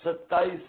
27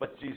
25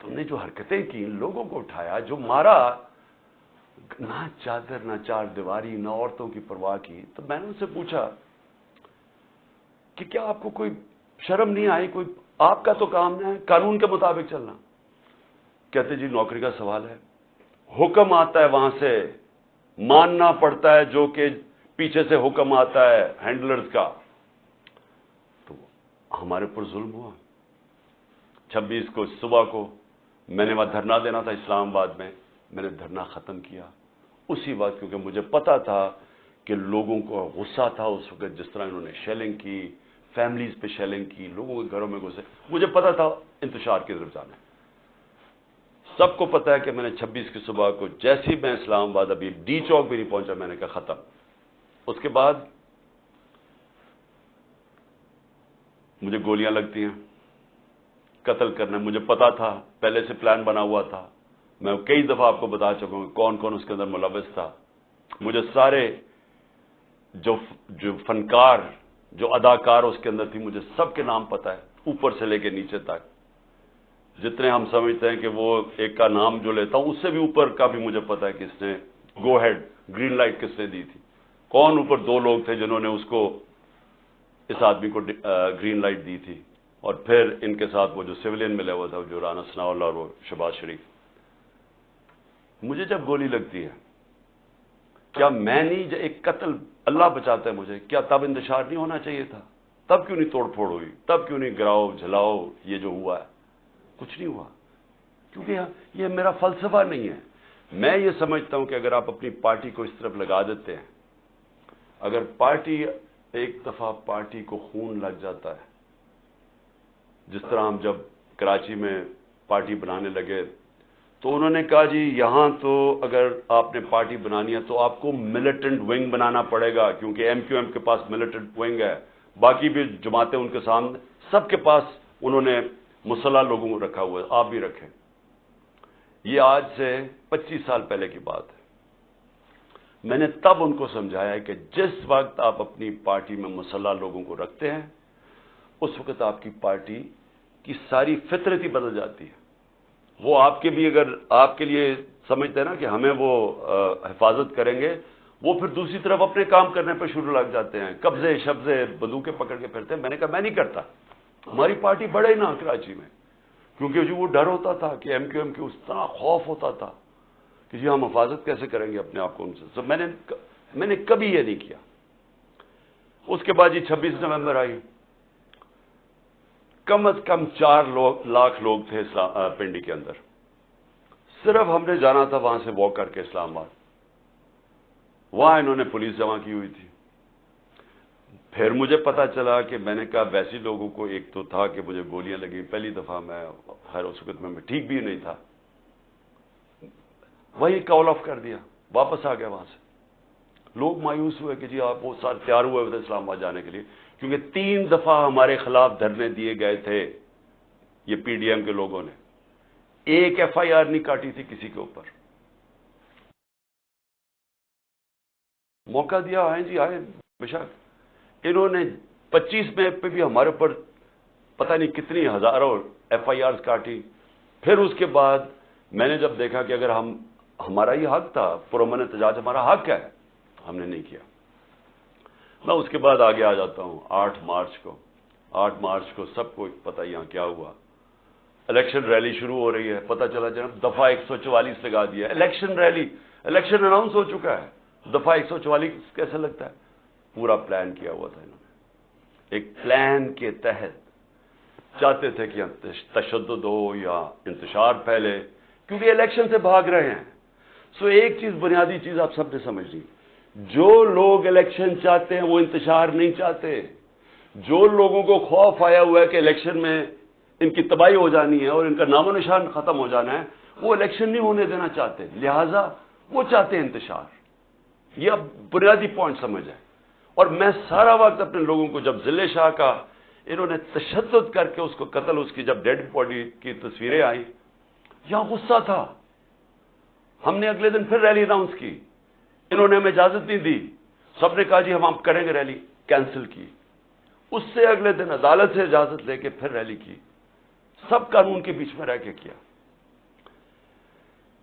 تم نے جو حرکتیں کی، لوگوں کو اٹھایا، جو مارا، نہ چادر نہ چار دیواری نہ عورتوں کی پرواہ کی. تو میں نے ان سے پوچھا کہ کیا آپ کو کوئی شرم نہیں آئی؟ کوئی آپ کا تو کام ہے قانون کے مطابق چلنا. کہتے جی نوکری کا سوال ہے، حکم آتا ہے وہاں سے، ماننا پڑتا ہے جو کہ پیچھے سے حکم آتا ہے ہینڈلرز کا. تو ہمارے پر ظلم ہوا. 26 کو صبح کو میں نے وہاں دھرنا دینا تھا اسلام آباد میں، میں نے دھرنا ختم کیا اسی وقت، کیونکہ مجھے پتا تھا کہ لوگوں کو غصہ تھا اس وقت، جس طرح انہوں نے شیلنگ کی، فیملیز پہ شیلنگ کی، لوگوں کے گھروں میں گھسے. مجھے پتا تھا انتشار کی طرف جانا ہے. سب کو پتا ہے کہ میں نے 26 کی صبح کو جیسے ہی میں اسلام آباد ابھی ڈی چوک بھی نہیں پہنچا، میں نے کہا ختم. اس کے بعد مجھے گولیاں لگتی ہیں، قتل کرنا. مجھے پتا تھا، پہلے سے پلان بنا ہوا تھا. میں کئی دفعہ آپ کو بتا چکا ہوں کون کون اس کے اندر ملوث تھا. مجھے سارے جو فنکار، جو اداکار اس کے اندر تھی، مجھے سب کے نام پتا ہے، اوپر سے لے کے نیچے تک. جتنے ہم سمجھتے ہیں کہ وہ ایک کا نام جو لیتا ہوں، اس سے بھی اوپر کا بھی مجھے پتا ہے کہ اس نے گو ہیڈ، گرین لائٹ کس نے دی تھی. کون اوپر 2 لوگ تھے جنہوں نے اس کو، اس آدمی کو گرین لائٹ دی تھی. اور پھر ان کے ساتھ وہ جو سویلین ملے ہوا تھا، جو رانا ثناء اللہ اور وہ شہباز شریف. مجھے جب گولی لگتی ہے، کیا میں نہیں، ایک قتل اللہ بچاتا ہے مجھے، کیا تب انتشار نہیں ہونا چاہیے تھا؟ تب کیوں نہیں توڑ پھوڑ ہوئی؟ تب کیوں نہیں گراؤ جلاؤ یہ جو ہوا ہے؟ کچھ نہیں ہوا، کیونکہ یہ میرا فلسفہ نہیں ہے. میں یہ سمجھتا ہوں کہ اگر آپ اپنی پارٹی کو اس طرف لگا دیتے ہیں، اگر پارٹی ایک دفعہ پارٹی کو خون لگ جاتا ہے، جس طرح ہم جب کراچی میں پارٹی بنانے لگے تو انہوں نے کہا جی یہاں تو اگر آپ نے پارٹی بنانی ہے تو آپ کو ملیٹنٹ ونگ بنانا پڑے گا، کیونکہ MQM کے پاس ملیٹنٹ ونگ ہے، باقی بھی جماعتیں ان کے سامنے، سب کے پاس انہوں نے مسلح لوگوں کو رکھا ہوا ہے، آپ بھی رکھیں. یہ آج سے 25 سال پہلے کی بات ہے. میں نے تب ان کو سمجھایا ہے کہ جس وقت آپ اپنی پارٹی میں مسلح لوگوں کو رکھتے ہیں، اس وقت آپ کی پارٹی کی ساری فطرت ہی بدل جاتی ہے. وہ آپ کے بھی، اگر آپ کے لیے سمجھتے ہیں نا کہ ہمیں وہ حفاظت کریں گے، وہ پھر دوسری طرف اپنے کام کرنے پہ شروع لگ جاتے ہیں، قبضے شبضے بندوقیں پکڑ کے پھرتے ہیں. میں نے کہا میں نہیں کرتا، ہماری پارٹی بڑھے نا کراچی میں، کیونکہ جو وہ ڈر ہوتا تھا کہ MQM کی، اس طرح خوف ہوتا تھا کہ جی ہم حفاظت کیسے کریں گے اپنے آپ کو ان سے. میں نے کبھی یہ نہیں کیا. اس کے بعد 26 نومبر آئی، کم از کم 4 لاکھ لوگ تھے پنڈی کے اندر. صرف ہم نے جانا تھا وہاں سے واک کر کے اسلام آباد. وہاں انہوں نے پولیس جمع کی ہوئی تھی. پھر مجھے پتا چلا کہ میں نے کہا ویسے لوگوں کو، ایک تو تھا کہ مجھے گولیاں لگی پہلی دفعہ، میں خیر اس وقت میں ٹھیک بھی نہیں تھا، وہی کال آف کر دیا، واپس آ گیا وہاں سے. لوگ مایوس ہوئے کہ جی آپ وہ سارے تیار ہوئے تھے اسلام آباد جانے کے لیے، کیونکہ 3 دفعہ ہمارے خلاف دھرنے دیے گئے تھے یہ PDM کے لوگوں نے. ایک FIR نہیں کاٹی تھی کسی کے اوپر. موقع دیا، آئے جی آئے بے شک. انہوں نے 25 میں پہ بھی ہمارے اوپر پتہ نہیں کتنی ہزاروں FIRs کاٹی. پھر اس کے بعد میں نے جب دیکھا کہ اگر ہمارا یہ حق تھا، پرامن احتجاج ہمارا حق ہے، ہم نے نہیں کیا. میں اس کے بعد آگے آ جاتا ہوں. 8 مارچ کو سب کو پتہ یہاں کیا ہوا. الیکشن ریلی شروع ہو رہی ہے، پتہ چلا جناب دفعہ 144 لگا دیا. الیکشن ریلی، الیکشن اناؤنس ہو چکا ہے، دفعہ 144 کیسے لگتا ہے؟ پورا پلان کیا ہوا تھا انہوں نے. ایک پلان کے تحت چاہتے تھے کہ تشدد ہو یا انتشار پھیلے، کیونکہ الیکشن سے بھاگ رہے ہیں. سو ایک چیز، بنیادی چیز آپ سب نے سمجھنی، جو لوگ الیکشن چاہتے ہیں وہ انتشار نہیں چاہتے. جو لوگوں کو خوف آیا ہوا ہے کہ الیکشن میں ان کی تباہی ہو جانی ہے اور ان کا نام و نشان ختم ہو جانا ہے، وہ الیکشن نہیں ہونے دینا چاہتے، لہٰذا وہ چاہتے ہیں انتشار. یہ اب بنیادی پوائنٹ سمجھ ہے. اور میں سارا وقت اپنے لوگوں کو، جب ضلع شاہ کا انہوں نے تشدد کر کے اس کو قتل، اس کی جب ڈیڈ باڈی کی تصویریں آئیں، یہاں غصہ تھا. ہم نے اگلے دن پھر ریلی اناؤنس کی، انہوں نے ہمیں اجازت نہیں دی. سب نے کہا جی ہم کریں گے ریلی، کینسل کی. اس سے اگلے دن عدالت سے اجازت لے کے پھر ریلی کی. سب قانون کے بیچ میں رہ کے کیا.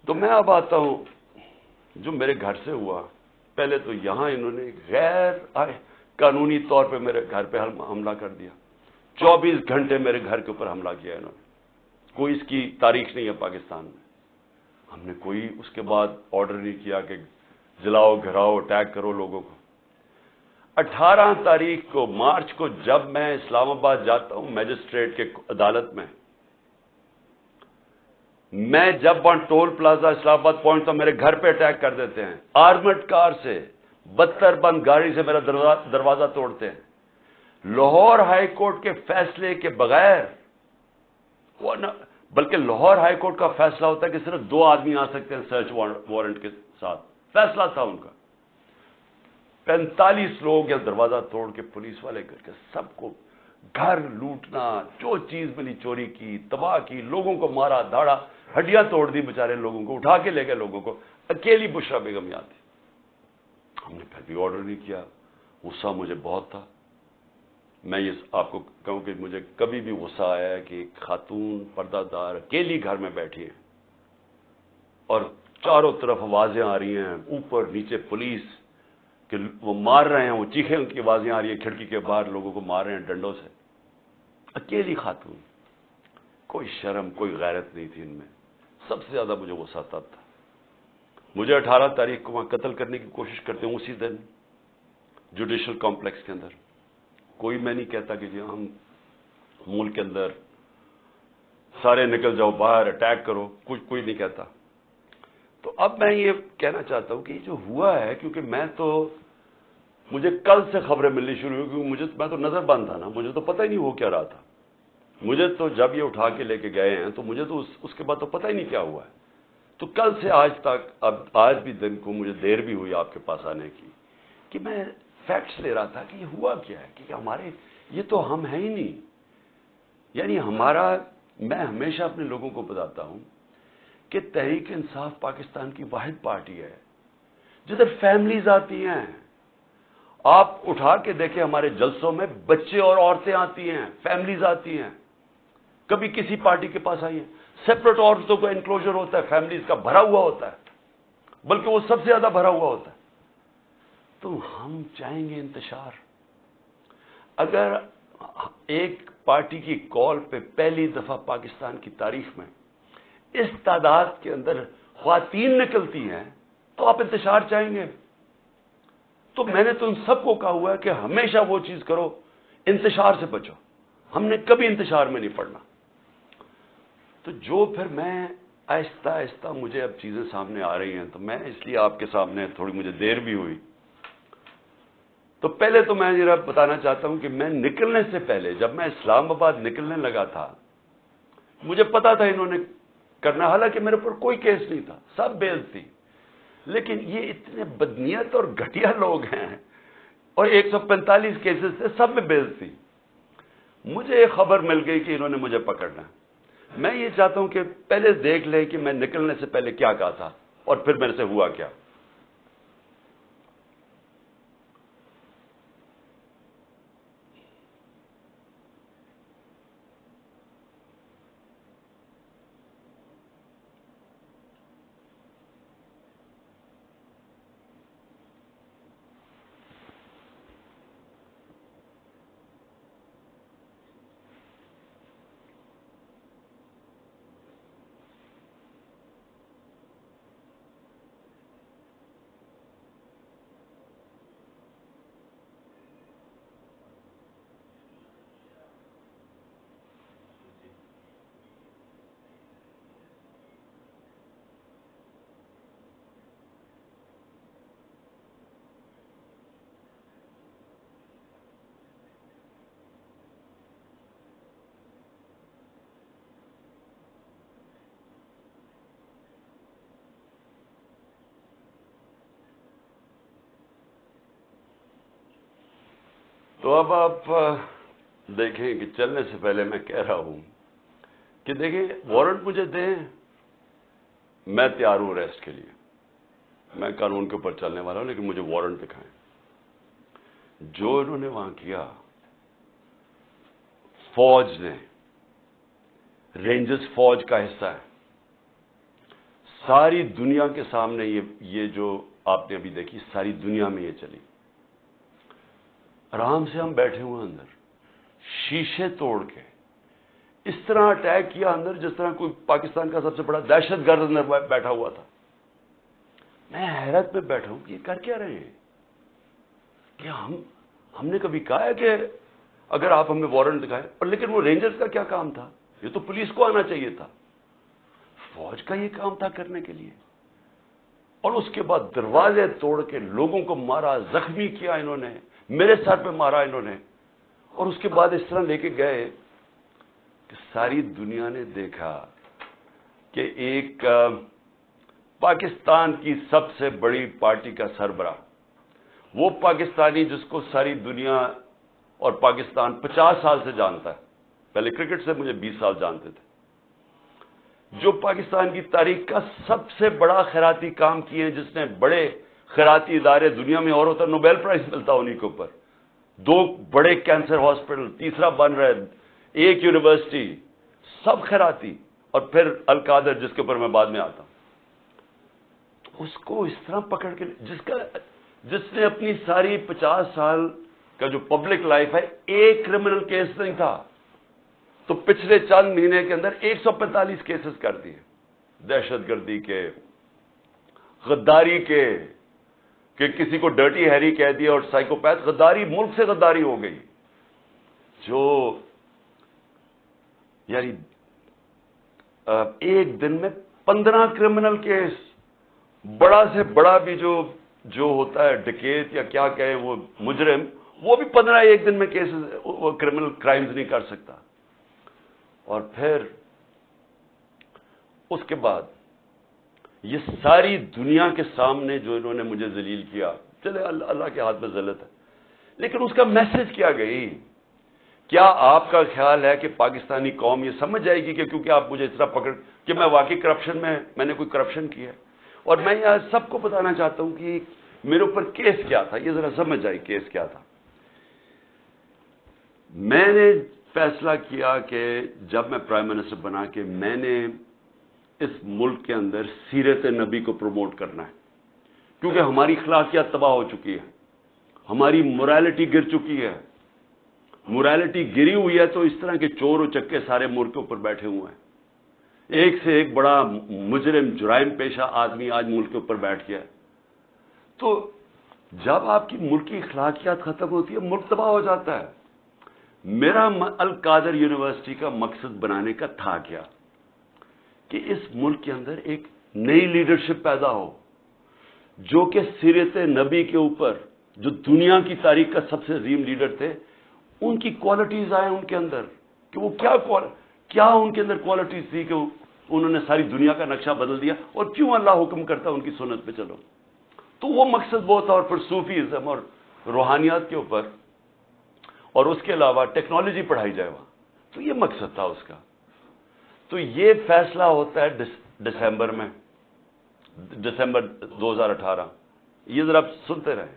تو میں اب آتا ہوں جو میرے گھر سے ہوا. پہلے تو یہاں انہوں نے غیر قانونی طور پہ میرے گھر پہ حملہ کر دیا. 24 گھنٹے میرے گھر کے اوپر حملہ کیا انہوں نے. کوئی اس کی تاریخ نہیں ہے پاکستان میں. ہم نے کوئی اس کے بعد آرڈر نہیں کیا کہ جلاؤ گھراؤ اٹیک کرو لوگوں کو. 18 تاریخ کو مارچ کو جب میں اسلام آباد جاتا ہوں میجسٹریٹ کے عدالت میں جب وہاں ٹول پلازا اسلام آباد پہنچتا ہوں میرے گھر پہ اٹیک کر دیتے ہیں آرمڈ کار سے. 72 بند گاڑی سے میرا دروازہ توڑتے ہیں. لاہور ہائی کورٹ کے فیصلے کے بغیر, بلکہ لاہور ہائی کورٹ کا فیصلہ ہوتا ہے کہ صرف 2 آدمی آ سکتے ہیں سرچ وارنٹ کے ساتھ. فیصلہ تھا ان کا. 45 لوگ یا دروازہ توڑ کے پولیس والے کر کے سب کو گھر لوٹنا, جو چیز ملی چوری کی, تباہ کی, لوگوں کو مارا دھاڑا, ہڈیاں توڑ دی بیچارے لوگوں کو, اٹھا کے لے گئے لوگوں کو. اکیلی بشرا بیگم یاد تھی. ہم نے پھر بھی آرڈر نہیں کیا. غصہ مجھے بہت تھا. میں یہ آپ کو کہوں کہ مجھے کبھی بھی غصہ آیا ہے کہ ایک خاتون پردہ دار اکیلی گھر میں بیٹھی ہے اور چاروں طرف آوازیں آ رہی ہیں, اوپر نیچے پولیس کہ وہ مار رہے ہیں, وہ چیخیں ان کی آوازیں آ رہی ہیں کھڑکی کے باہر, لوگوں کو مار رہے ہیں ڈنڈوں سے. اکیلی خاتون, کوئی شرم کوئی غیرت نہیں تھی ان میں. سب سے زیادہ مجھے غصہ تب تھا. مجھے 18 تاریخ کو وہاں قتل کرنے کی کوشش کرتے ہیں اسی دن جوڈیشل کمپلیکس کے اندر. کوئی میں نہیں کہتا کہ جی ہم ملک کے اندر سارے نکل جاؤ باہر اٹیک کرو, کوئی نہیں کہتا. تو اب میں یہ کہنا چاہتا ہوں کہ یہ جو ہوا ہے, کیونکہ مجھے کل سے خبریں ملنی شروع ہوئی, کیونکہ میں تو نظر بند تھا نا, مجھے تو پتہ ہی نہیں ہو کیا رہا تھا. مجھے تو جب یہ اٹھا کے لے کے گئے ہیں تو مجھے تو اس کے بعد تو پتہ ہی نہیں کیا ہوا ہے. تو کل سے آج تک, اب آج بھی دن کو مجھے دیر بھی ہوئی آپ کے پاس آنے کی, کہ میں فیکٹس لے رہا تھا کہ یہ ہوا کیا ہے, کہ ہمارے یہ تو ہم ہیں ہی نہیں. یعنی میں ہمیشہ اپنے لوگوں کو بتاتا ہوں کہ تحریک انصاف پاکستان کی واحد پارٹی ہے جدھر فیملیز آتی ہیں. آپ اٹھا کے دیکھیں ہمارے جلسوں میں بچے اور عورتیں آتی ہیں, فیملیز آتی ہیں. کبھی کسی پارٹی کے پاس آئی ہیں, سیپریٹ عورتوں کا انکلوجر ہوتا ہے, فیملیز کا بھرا ہوا ہوتا ہے, بلکہ وہ سب سے زیادہ بھرا ہوا ہوتا ہے. تو ہم چاہیں گے انتشار. اگر ایک پارٹی کی کال پہ پہلی دفعہ پاکستان کی تاریخ میں اس تعداد کے اندر خواتین نکلتی ہیں تو آپ انتشار چاہیں گے. تو میں نے تو ان سب کو کہا ہوا ہے کہ ہمیشہ وہ چیز کرو, انتشار سے بچو. ہم نے کبھی انتشار میں نہیں پڑنا. تو جو پھر میں آہستہ آہستہ مجھے اب چیزیں سامنے آ رہی ہیں, تو میں اس لیے آپ کے سامنے تھوڑی مجھے دیر بھی ہوئی. تو پہلے تو میں ذرا بتانا چاہتا ہوں کہ میں نکلنے سے پہلے, جب میں اسلام آباد نکلنے لگا تھا, مجھے پتا تھا انہوں نے کرنا, حالانکہ میرے پر کوئی کیس نہیں تھا, سب بیل تھی. لیکن یہ اتنے بدنیت اور گھٹیا لوگ ہیں, اور 145 کیسز تھے, سب میں بیل تھی. مجھے ایک خبر مل گئی کہ انہوں نے مجھے پکڑنا. میں یہ چاہتا ہوں کہ پہلے دیکھ لیں کہ میں نکلنے سے پہلے کیا کہا تھا اور پھر میرے سے ہوا کیا. تو اب آپ دیکھیں کہ چلنے سے پہلے میں کہہ رہا ہوں کہ دیکھیں وارنٹ مجھے دیں, میں تیار ہوں ریسٹ کے لیے, میں قانون کے اوپر چلنے والا ہوں, لیکن مجھے وارنٹ دکھائیں. جو انہوں نے وہاں کیا, فوج نے, رینجرز فوج کا حصہ ہے, ساری دنیا کے سامنے یہ جو آپ نے ابھی دیکھی، ساری دنیا میں یہ چلی. آرام سے ہم بیٹھے ہوئے اندر، شیشے توڑ کے اس طرح اٹیک کیا اندر جس طرح کوئی پاکستان کا سب سے بڑا دہشت گرد اندر بیٹھا ہوا تھا. میں حیرت میں بیٹھا ہوں کہ یہ کر کیا رہے ہیں. کہ ہم نے کبھی کہا ہے کہ اگر آپ ہمیں وارنٹ دکھائیں، اور لیکن وہ رینجرز کا کیا کام تھا؟ یہ تو پولیس کو آنا چاہیے تھا. فوج کا یہ کام تھا کرنے کے لیے. اور اس کے بعد دروازے توڑ کے لوگوں کو مارا، زخمی کیا انہوں نے، میرے سر پہ مارا انہوں نے. اور اس کے بعد اس طرح لے کے گئے کہ ساری دنیا نے دیکھا کہ ایک پاکستان کی سب سے بڑی پارٹی کا سربراہ، وہ پاکستانی جس کو ساری دنیا اور پاکستان 50 سال سے جانتا ہے، پہلے کرکٹ سے مجھے 20 سال جانتے تھے، جو پاکستان کی تاریخ کا سب سے بڑا خیراتی کام کیے ہیں، جس نے بڑے خیراتی ادارے دنیا میں اور ہوتا، نوبیل پرائز ملتا انہیں کے اوپر، 2 بڑے کینسر ہاسپٹل، تیسرا بن رہا ہے، 1 یونیورسٹی، سب خیراتی، اور پھر القادر جس کے اوپر میں بعد میں آتا ہوں. اس کو اس طرح پکڑ کے جس نے اپنی ساری 50 سال کا جو پبلک لائف ہے، ایک کرمنل کیس نہیں تھا، تو پچھلے چند مہینے کے اندر 145 کیسز کر دیے، دہشت گردی کے، غداری کے، کہ کسی کو ڈرٹی ہیری کہہ دیا، اور سائیکوپیتھ غداری، ملک سے غداری ہو گئی. جو یعنی ایک دن میں 15 کرمنل کیس، بڑا سے بڑا بھی جو ہوتا ہے ڈکیت یا کیا کہے وہ مجرم، وہ بھی 15 ایک دن میں کیسز، وہ کرمنل کرائمز نہیں کر سکتا. اور پھر اس کے بعد یہ ساری دنیا کے سامنے جو انہوں نے مجھے ذلیل کیا، چلے اللہ کے ہاتھ میں ذلت ہے، لیکن اس کا میسج کیا گئی؟ کیا آپ کا خیال ہے کہ پاکستانی قوم یہ سمجھ جائے گی کہ کیونکہ آپ مجھے اس طرح پکڑ کہ میں واقعی کرپشن میں نے کوئی کرپشن کیا ہے؟ اور میں یہاں سب کو بتانا چاہتا ہوں کہ میرے اوپر کیس کیا تھا، یہ ذرا سمجھ جائے کیس کیا تھا. میں نے فیصلہ کیا کہ جب میں پرائم منسٹر بنا کہ میں نے اس ملک کے اندر سیرت نبی کو پروموٹ کرنا ہے، کیونکہ ہماری اخلاقیات تباہ ہو چکی ہے، ہماری موریلٹی گر چکی ہے. موریلٹی گری ہوئی ہے تو اس طرح کے چور و چکے سارے ملک کے اوپر بیٹھے ہوئے ہیں. ایک سے ایک بڑا مجرم، جرائم پیشہ آدمی آج ملک کے اوپر بیٹھ گیا ہے. تو جب آپ کی ملک کی اخلاقیات ختم ہوتی ہے، ملک تباہ ہو جاتا ہے. میرا القادر یونیورسٹی کا مقصد بنانے کا تھا کیا؟ کہ اس ملک کے اندر ایک نئی لیڈرشپ پیدا ہو، جو کہ سیرت نبی کے اوپر، جو دنیا کی تاریخ کا سب سے عظیم لیڈر تھے، ان کی کوالٹیز آئیں ان کے اندر، کہ وہ کیا ان کے اندر کوالٹیز تھی کہ انہوں نے ساری دنیا کا نقشہ بدل دیا، اور کیوں اللہ حکم کرتا ان کی سنت پہ چلو. تو وہ مقصد وہ تھا. اور پھر صوفیزم اور روحانیات کے اوپر، اور اس کے علاوہ ٹیکنالوجی پڑھائی جائے وہاں. تو یہ مقصد تھا اس کا. تو یہ فیصلہ ہوتا ہے دسمبر میں، دسمبر 2018. یہ ذرا آپ سنتے رہیں.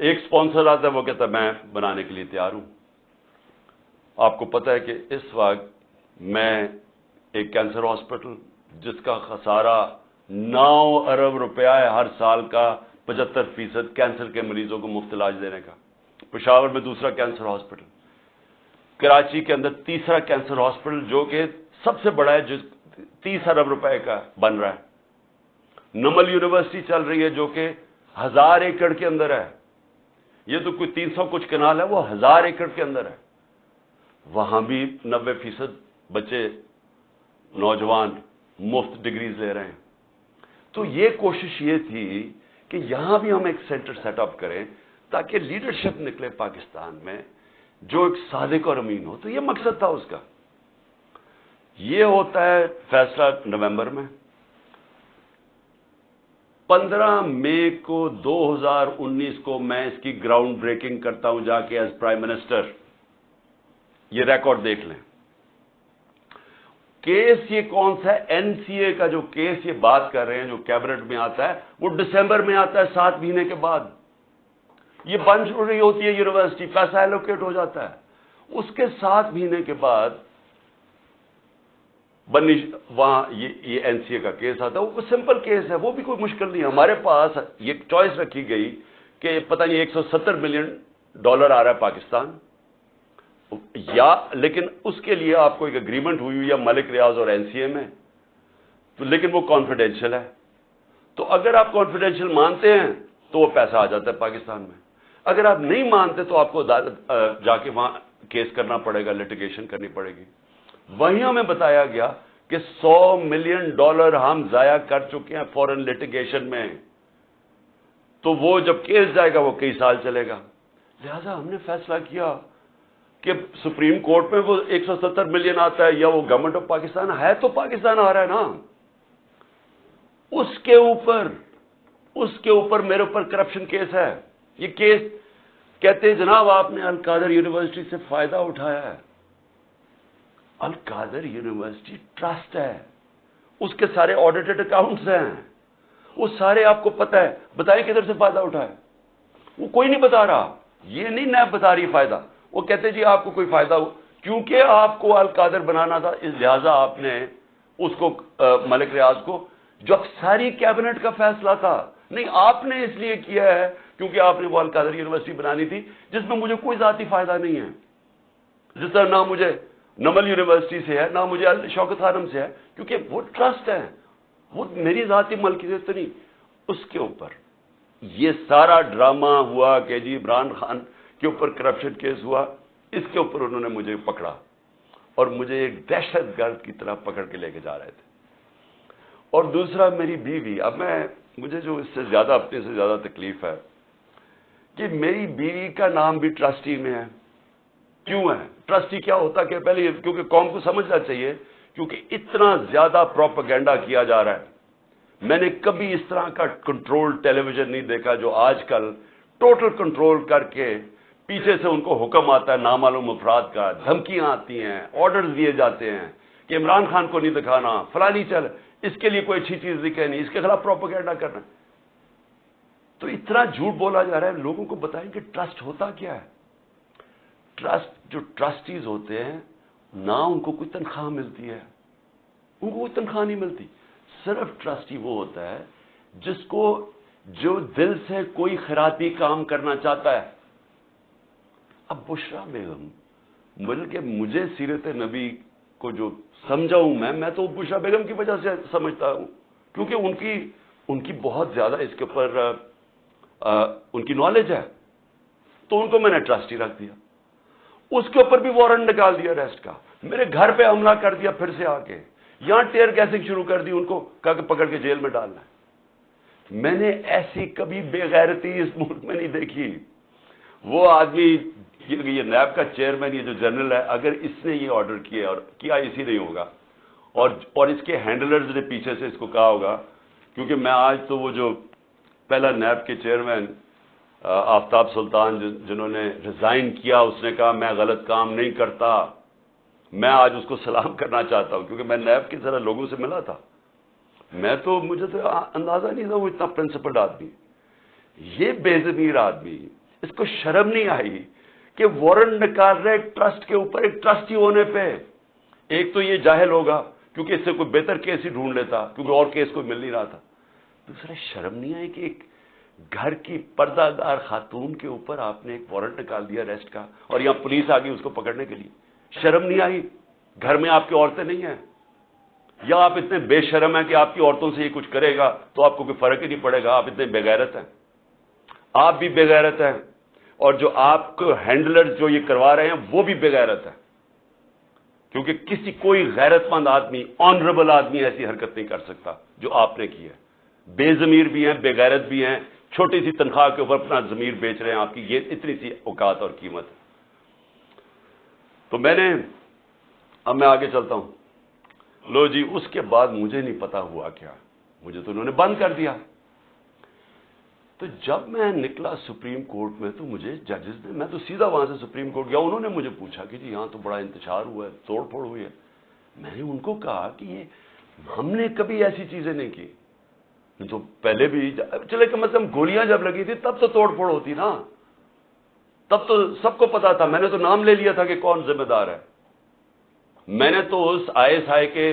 ایک سپانسر آتا ہے، وہ کہتا ہے میں بنانے کے لیے تیار ہوں. آپ کو پتہ ہے کہ اس وقت میں ایک کینسر ہاسپٹل جس کا خسارہ 9 ارب روپیہ ہے ہر سال کا، 75% کینسر کے مریضوں کو مفت علاج دینے کا. پشاور میں دوسرا کینسر ہاسپٹل، کراچی کے اندر تیسرا کینسر ہاسپٹل جو کہ سب سے بڑا ہے، جو 30 ارب روپے کا بن رہا ہے. نمل یونیورسٹی چل رہی ہے جو کہ 1000 ایکڑ کے اندر ہے. یہ تو کوئی 300 کچھ کنال ہے، وہ 1000 ایکڑ کے اندر ہے. وہاں بھی 90% بچے، نوجوان مفت ڈگریز لے رہے ہیں. تو یہ کوشش یہ تھی کہ یہاں بھی ہم ایک سینٹر سیٹ اپ کریں تاکہ لیڈرشپ نکلے پاکستان میں جو ایک صادق اور امین ہو. تو یہ مقصد تھا اس کا. یہ ہوتا ہے فیصلہ نومبر میں. 15 مئی کو 2019 کو میں اس کی گراؤنڈ بریکنگ کرتا ہوں جا کے ایز پرائم منسٹر. یہ ریکارڈ دیکھ لیں. کیس یہ کون سا ہے؟ این سی اے کا جو کیس یہ بات کر رہے ہیں جو کیبنٹ میں آتا ہے، وہ دسمبر میں آتا ہے، 7 مہینے کے بعد. یہ بن رہی ہوتی ہے یونیورسٹی، پیسہ ایلوکیٹ ہو جاتا ہے. اس کے 7 مہینے کے بعد وہاں یہ NCA کا کیس آتا ہے, وہ سمپل کیس ہے, وہ بھی کوئی مشکل نہیں ہے. ہمارے پاس یہ چوائس رکھی گئی کہ پتہ نہیں $170 ملین آ رہا ہے پاکستان, یا لیکن اس کے لیے آپ کو ایک اگریمنٹ ہوئی یا ملک ریاض اور NCA میں, تو لیکن وہ کانفیڈینشیل ہے. تو اگر آپ کانفیڈینشیل مانتے ہیں تو وہ پیسہ آ جاتا ہے پاکستان میں. اگر آپ نہیں مانتے تو آپ کو جا کے وہاں کیس کرنا پڑے گا, لٹیگیشن کرنی پڑے گی. وہیں ہمیں بتایا گیا کہ $100 ملین ہم ضائع کر چکے ہیں فورن لٹیگیشن میں, تو وہ جب کیس جائے گا وہ کئی سال چلے گا. لہذا ہم نے فیصلہ کیا کہ سپریم کورٹ میں وہ $170 ملین آتا ہے یا وہ گورنمنٹ آف پاکستان ہے, تو پاکستان آ رہا ہے نا, اس کے اوپر میرے اوپر کرپشن کیس ہے. یہ کیس کہتے ہیں جناب آپ نے القادر یونیورسٹی سے فائدہ اٹھایا ہے. القادر یونیورسٹی ٹرسٹ ہے, اس کے سارے آڈیٹڈ اکاؤنٹس ہیں, وہ سارے آپ کو پتہ ہے. بتائیں کدھر سے فائدہ اٹھایا؟ وہ کوئی نہیں بتا رہا. یہ نہیں نیب بتا رہی فائدہ, وہ کہتے جی آپ کو کوئی فائدہ ہو, کیونکہ آپ کو القادر بنانا تھا, اس لہذا آپ نے اس کو ملک ریاض کو, جو ساری کیبنٹ کا فیصلہ تھا, نہیں آپ نے اس لیے کیا ہے کیونکہ آپ نے وہ القادر یونیورسٹی بنانی تھی جس میں مجھے کوئی ذاتی فائدہ نہیں ہے. جس طرح نہ مجھے نمل یونیورسٹی سے ہے, نہ مجھے شوکت خانم سے ہے, کیونکہ وہ ٹرسٹ ہے, وہ میری ذاتی ملکیت تو نہیں. اس کے اوپر یہ سارا ڈرامہ ہوا کہ جی عمران خان کے اوپر کرپشن کیس ہوا, اس کے اوپر انہوں نے مجھے پکڑا اور مجھے ایک دہشت گرد کی طرح پکڑ کے لے کے جا رہے تھے. اور دوسرا میری بیوی, اب مجھے جو اس سے زیادہ اپنے سے زیادہ تکلیف ہے کہ میری بیوی کا نام بھی ٹرسٹی میں ہے. کیوں ہے؟ ٹرسٹی کیا ہوتا کہ پہلے, کیونکہ قوم کو سمجھنا چاہیے, کیونکہ اتنا زیادہ پروپیگنڈا کیا جا رہا ہے. میں نے کبھی اس طرح کا کنٹرول ٹیلی ویژن نہیں دیکھا جو آج کل ٹوٹل کنٹرول کر کے پیچھے سے ان کو حکم آتا ہے نامعلوم افراد کا, دھمکیاں آتی ہیں, آرڈرز دیے جاتے ہیں کہ عمران خان کو نہیں دکھانا, فلانی چل, اس کے لیے کوئی اچھی چیز دکھے نہیں, اس کے خلاف پروپیگنڈا کرنا. تو اتنا جھوٹ بولا جا رہا ہے. لوگوں کو بتائیں کہ ٹرسٹ ہوتا کیا ہے. ٹرسٹ, جو ٹرسٹیز ہوتے ہیں نہ ان کو کوئی تنخواہ ملتی ہے, ان کو کوئی تنخواہ نہیں ملتی. صرف ٹرسٹی وہ ہوتا ہے جس کو جو دل سے کوئی خیراتی کام کرنا چاہتا ہے. اب بشرا بیگم, بلکہ مجھے سیرت نبی کو جو سمجھا ہوں میں تو بشرا بیگم کی وجہ سے سمجھتا ہوں, کیونکہ ان کی بہت زیادہ اس کے اوپر ان کی نالج ہے, تو ان کو میں نے ٹرسٹی رکھ دیا. اس کے اوپر بھی وارنٹ نکال دیا اریسٹ کا, میرے گھر پہ حملہ کر دیا پھر سے آ کے, یہاں ٹیئر گیسنگ شروع کر دی, ان کو کہا کہ پکڑ کے جیل میں ڈالنا ہے. میں نے ایسی کبھی بے غیرتی اس ملک میں نہیں دیکھی. وہ آدمی یہ نیب کا چیئرمین, یہ جو جنرل ہے, اگر اس نے یہ آرڈر کیا, اور کیا اسی نہیں ہوگا, اور اس کے ہینڈلرز نے پیچھے سے اس کو کہا ہوگا, کیونکہ میں آج تو وہ جو پہلا نیب کے چیئرمین آفتاب سلطان جنہوں نے ریزائن کیا, اس نے کہا میں غلط کام نہیں کرتا, میں آج اس کو سلام کرنا چاہتا ہوں, کیونکہ میں نیب کی طرح لوگوں سے ملا تھا. مجھے تو اندازہ نہیں تھا وہ اتنا پرنسپلڈ آدمی, یہ بے ضمیر آدمی, اس کو شرم نہیں آئی کہ وارنٹ نکال رہے ٹرسٹ کے اوپر, ایک ٹرسٹی ہونے پہ. ایک تو یہ جاہل ہوگا کیونکہ اس سے کوئی بہتر کیس ہی ڈھونڈ لیتا, کیونکہ اور کیس کوئی مل نہیں رہا تھا. دوسرا, شرم نہیں آئی کہ ایک گھر کی پردہ دار خاتون کے اوپر آپ نے ایک وارنٹ نکال دیا اریسٹ کا, اور یہاں پولیس آ گئی اس کو پکڑنے کے لیے. شرم نہیں آئی؟ گھر میں آپ کی عورتیں نہیں ہیں, یا آپ اتنے بے شرم ہیں کہ آپ کی عورتوں سے یہ کچھ کرے گا تو آپ کو کوئی فرق ہی نہیں پڑے گا, آپ اتنے بے غیرت ہیں. آپ بھی بے غیرت ہیں, اور جو آپ کو ہینڈلر جو یہ کروا رہے ہیں وہ بھی بے غیرت ہے, کیونکہ کوئی غیرت مند آدمی, آنریبل آدمی ایسی حرکت نہیں کر سکتا جو آپ نے کی ہے. بے ضمیر بھی ہیں, بے غیرت بھی ہیں, چھوٹی سی تنخواہ کے اوپر اپنا ضمیر بیچ رہے ہیں. آپ کی یہ اتنی سی اوقات اور قیمت ہے. تو اب میں آگے چلتا ہوں. لو جی, اس کے بعد مجھے نہیں پتا ہوا کیا, مجھے تو انہوں نے بند کر دیا. تو جب میں نکلا سپریم کورٹ میں تو مجھے ججز نے, میں تو سیدھا وہاں سے سپریم کورٹ گیا, انہوں نے مجھے پوچھا کہ جی یہاں تو بڑا انتشار ہوا ہے, توڑ پھوڑ ہوئی ہے. میں نے ان کو کہا کہ یہ ہم نے کبھی ایسی چیزیں نہیں کی. تو پہلے بھی چلے کم از کم گولیاں جب لگی تھی تب تو توڑ پھوڑ ہوتی نا, تب تو سب کو پتا تھا. میں نے تو نام لے لیا تھا کہ کون ذمہ دار ہے. میں نے تو اس ISI کے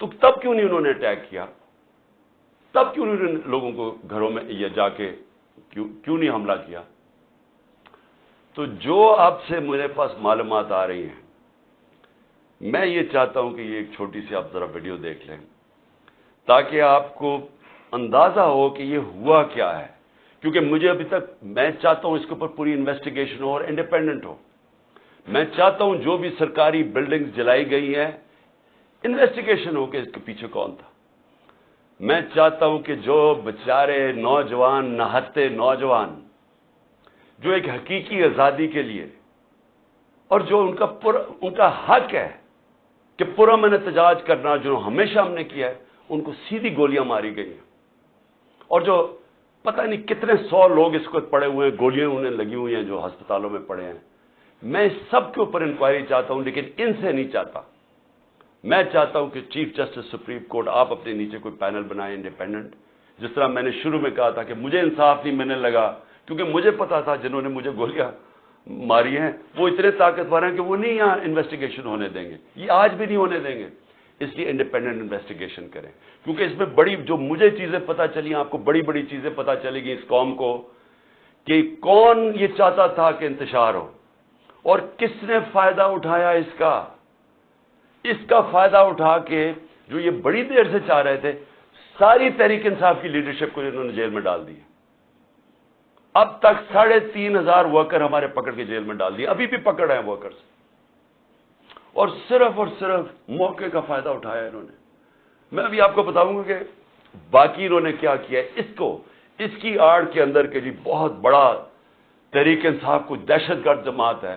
تو تب کیوں نہیں انہوں نے اٹیک کیا؟ تب کیوں نہیں لوگوں کو گھروں میں یا جا کے کیوں نہیں حملہ کیا؟ تو جو آپ سے میرے پاس معلومات آ رہی ہیں، میں یہ چاہتا ہوں کہ یہ ایک چھوٹی سی آپ ذرا ویڈیو دیکھ لیں تاکہ آپ کو اندازہ ہو کہ یہ ہوا کیا ہے، کیونکہ مجھے ابھی تک، میں چاہتا ہوں اس کے اوپر پوری انویسٹیگیشن ہو اور انڈیپینڈنٹ ہو۔ میں چاہتا ہوں جو بھی سرکاری بلڈنگز جلائی گئی ہیں انویسٹیگیشن ہو کہ اس کے پیچھے کون تھا۔ میں چاہتا ہوں کہ جو بیچارے نوجوان، نہتے نوجوان، جو ایک حقیقی آزادی کے لیے اور جو ان کا حق ہے کہ پرامن احتجاج کرنا، جو ہمیشہ ہم نے کیا ہے، ان کو سیدھی گولیاں ماری گئی ہیں، اور جو پتہ نہیں کتنے 100 لوگ اس کو پڑے ہوئے ہیں، گولیاں انہیں لگی ہوئی ہیں جو ہسپتالوں میں پڑے ہیں۔ میں سب کے اوپر انکوائری چاہتا ہوں، لیکن ان سے نہیں چاہتا۔ میں چاہتا ہوں کہ چیف جسٹس سپریم کورٹ آپ اپنے نیچے کوئی پینل بنائیں انڈیپینڈنٹ، جس طرح میں نے شروع میں کہا تھا کہ مجھے انصاف نہیں ملنے لگا کیونکہ مجھے پتا تھا جنہوں نے مجھے گولیاں ماری ہیں وہ اتنے طاقتور ہیں کہ وہ نہیں یہاں انویسٹیگیشن ہونے دیں گے، یہ آج بھی نہیں ہونے دیں گے۔ اس لیے انڈیپینڈنٹ انویسٹیگیشن کریں، کیونکہ اس میں بڑی، جو مجھے چیزیں پتہ چلی، آپ کو بڑی بڑی چیزیں پتہ چلے گی اس قوم کو، کہ کون یہ چاہتا تھا کہ انتشار ہو اور کس نے فائدہ اٹھایا اس کا فائدہ اٹھا کے، جو یہ بڑی دیر سے چاہ رہے تھے، ساری تحریک انصاف کی لیڈرشپ کو انہوں نے جیل میں ڈال دی۔ اب تک 3500 ورکر ہمارے پکڑ کے جیل میں ڈال دیے، ابھی بھی پکڑ ہیں ورکرز، اور صرف موقع کا فائدہ اٹھایا انہوں نے۔ میں ابھی آپ کو بتاؤں گا کہ باقی انہوں نے کیا کیا ہے۔ اس کی آڑ کے اندر کے جی بہت بڑا تحریک انصاف کو دہشت گرد جماعت ہے،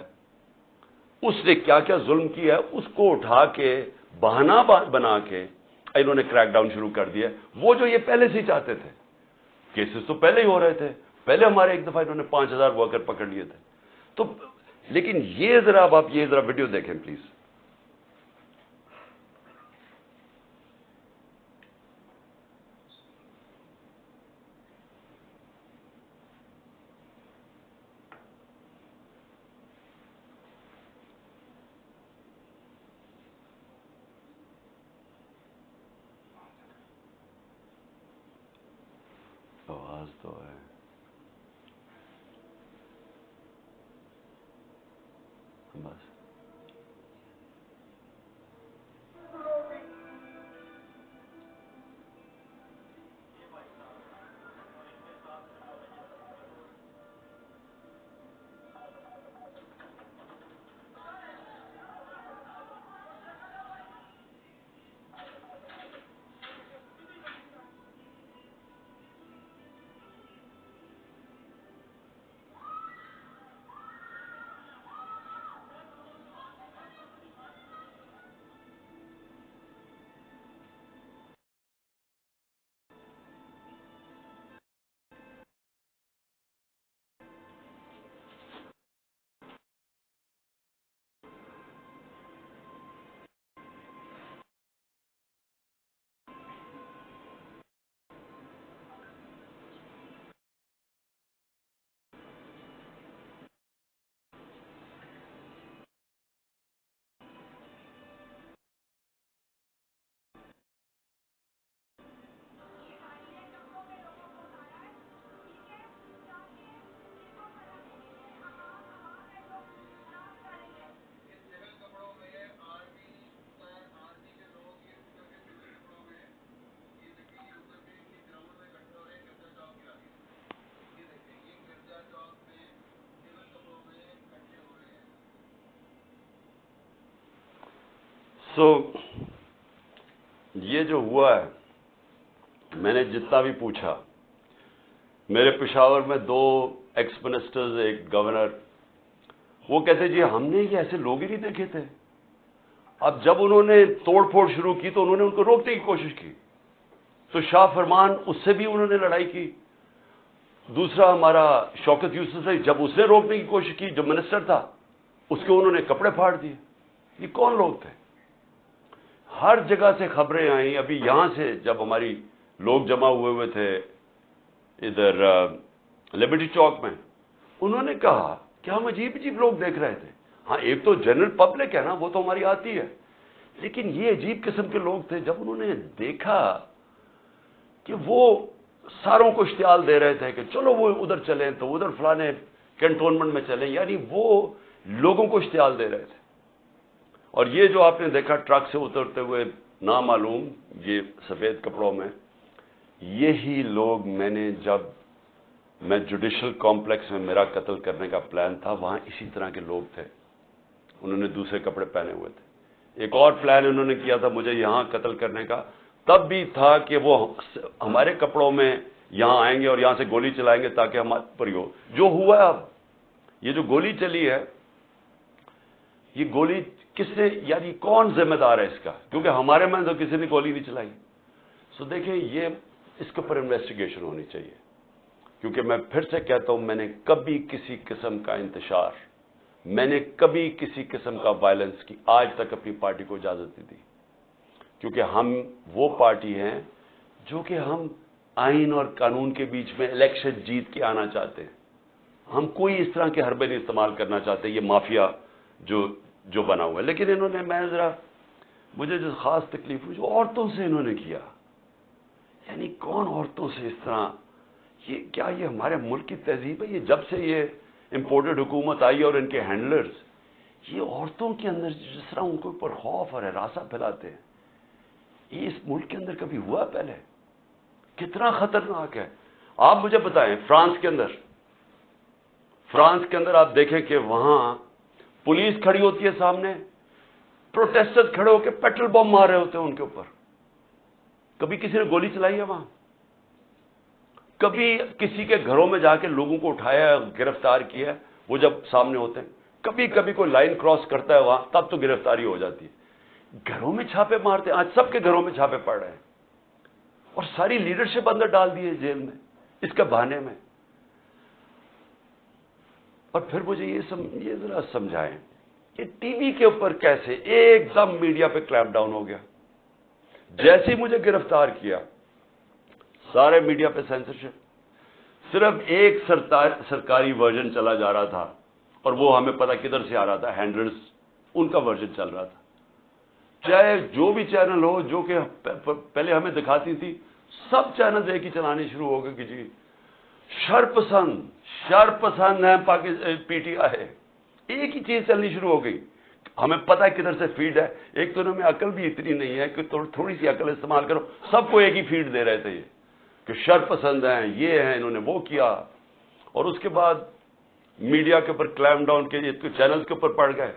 اس نے کیا کیا ظلم کیا ہے، اس کو اٹھا کے بہانہ بنا کے انہوں نے کریک ڈاؤن شروع کر دیا۔ وہ جو یہ پہلے سے ہی چاہتے تھے، کیسز تو پہلے ہی ہو رہے تھے، پہلے ہمارے ایک دفعہ انہوں نے 5000 ورکر پکڑ لیے تھے۔ تو لیکن یہ ذرا اب آپ یہ ذرا ویڈیو دیکھیں پلیز۔ آواز تو ہے، بس یہ جو ہوا ہے، میں نے جتنا بھی پوچھا، میرے پشاور میں 2 ایکس منسٹرز، ایک گورنر، وہ کہتے جی ہم نے یہ ایسے لوگ ہی نہیں دیکھے تھے۔ اب جب انہوں نے توڑ پھوڑ شروع کی تو انہوں نے ان کو روکنے کی کوشش کی، تو شاہ فرمان اس سے بھی انہوں نے لڑائی کی۔ دوسرا ہمارا شوکت یوسف ہے، جب اس نے روکنے کی کوشش کی، جو منسٹر تھا، اس کے انہوں نے کپڑے پھاڑ دیے۔ یہ کون لوگ تھے؟ ہر جگہ سے خبریں آئیں۔ ابھی یہاں سے جب ہماری لوگ جمع ہوئے تھے ادھر لبرٹی چوک میں، انہوں نے کہا کہ ہم عجیب عجیب لوگ دیکھ رہے تھے۔ ہاں ایک تو جنرل پبلک ہے نا، وہ تو ہماری آتی ہے، لیکن یہ عجیب قسم کے لوگ تھے، جب انہوں نے دیکھا کہ وہ ساروں کو اشتعال دے رہے تھے کہ چلو وہ ادھر چلیں تو ادھر فلانے کنٹونمنٹ میں چلیں، یعنی وہ لوگوں کو اشتعال دے رہے تھے. اور یہ جو آپ نے دیکھا ٹرک سے اترتے ہوئے نامعلوم یہ سفید کپڑوں میں، یہی لوگ جب میں جوڈیشل کمپلیکس میں میرا قتل کرنے کا پلان تھا، وہاں اسی طرح کے لوگ تھے. انہوں نے دوسرے کپڑے پہنے ہوئے تھے. ایک اور پلان انہوں نے کیا تھا مجھے یہاں قتل کرنے کا، تب بھی تھا کہ وہ ہمارے کپڑوں میں یہاں آئیں گے اور یہاں سے گولی چلائیں گے تاکہ ہمارے پر ہو. جو ہوا اب یہ جو گولی چلی ہے، یہ گولی کس نے، یعنی کون ذمہ دار ہے اس کا؟ کیونکہ ہمارے میں تو کسی نے گولی نہیں چلائی. سو دیکھیں یہ اس کے اوپر انویسٹیگیشن ہونی چاہیے، کیونکہ میں پھر سے کہتا ہوں میں نے کبھی کسی قسم کا انتشار، میں نے کبھی کسی قسم کا وائلنس کی آج تک اپنی پارٹی کو اجازت نہیں دی، کیونکہ ہم وہ پارٹی ہیں جو کہ ہم آئین اور قانون کے بیچ میں الیکشن جیت کے آنا چاہتے ہیں. ہم کوئی اس طرح کے حربے نہیں استعمال کرنا چاہتے، یہ مافیا جو بنا ہوا ہے. لیکن انہوں نے، میں ذرا مجھے جو خاص تکلیف ہوئی جو عورتوں سے انہوں نے کیا، یعنی کون عورتوں سے اس طرح، یہ کیا یہ ہمارے ملک کی تہذیب ہے؟ یہ جب سے یہ امپورٹڈ حکومت آئی اور ان کے ہینڈلرز، یہ عورتوں کے اندر جس طرح ان کے اوپر خوف اور ہراساں پھیلاتے ہیں، یہ اس ملک کے اندر کبھی ہوا پہلے؟ کتنا خطرناک ہے. آپ مجھے بتائیں فرانس کے اندر آپ دیکھیں کہ وہاں پولیس کھڑی ہوتی ہے سامنے، پروٹیسٹرز کھڑے ہو کے پیٹرول بم مار رہے ہوتے ہیں ان کے اوپر. کبھی کسی نے گولی چلائی ہے وہاں؟ کبھی کسی کے گھروں میں جا کے لوگوں کو اٹھایا، گرفتار کیا؟ وہ جب سامنے ہوتے ہیں، کبھی کوئی لائن کراس کرتا ہے وہاں، تب تو گرفتاری ہو جاتی ہے. گھروں میں چھاپے مارتے ہیں. آج سب کے گھروں میں چھاپے پڑ رہے ہیں اور ساری لیڈرشپ اندر ڈال دی ہے جیل میں اس کے بہانے میں. اور پھر مجھے یہ ذرا سمجھائیں کہ ٹی وی کے اوپر کیسے ایک دم میڈیا پہ کلیمپ ڈاؤن ہو گیا؟ جیسے ہی مجھے گرفتار کیا سارے میڈیا پہ سینسرشپ، صرف ایک سرکاری ورژن چلا جا رہا تھا اور وہ ہمیں پتہ کدھر سے آ رہا تھا، ہینڈلرز ان کا ورژن چل رہا تھا. چاہے جو بھی چینل ہو جو کہ پہلے ہمیں دکھاتی تھی، سب چینل ایک ہی چلانے شروع ہو گئے کہ جی شرپسند ہے پی ٹی آئی، ایک ہی چیز چلنی شروع ہو گئی. ہمیں پتہ ہے کدھر سے فیڈ ہے. ایک تو انہوں میں عقل بھی اتنی نہیں ہے کہ تھوڑی سی عقل استعمال کرو، سب کو ایک ہی فیڈ دے رہے تھے یہ کہ شرپسند ہیں، یہ ہیں، انہوں نے وہ کیا. اور اس کے بعد میڈیا کے اوپر کلیمپ ڈاؤن کے چینلز کے اوپر پڑ گئے.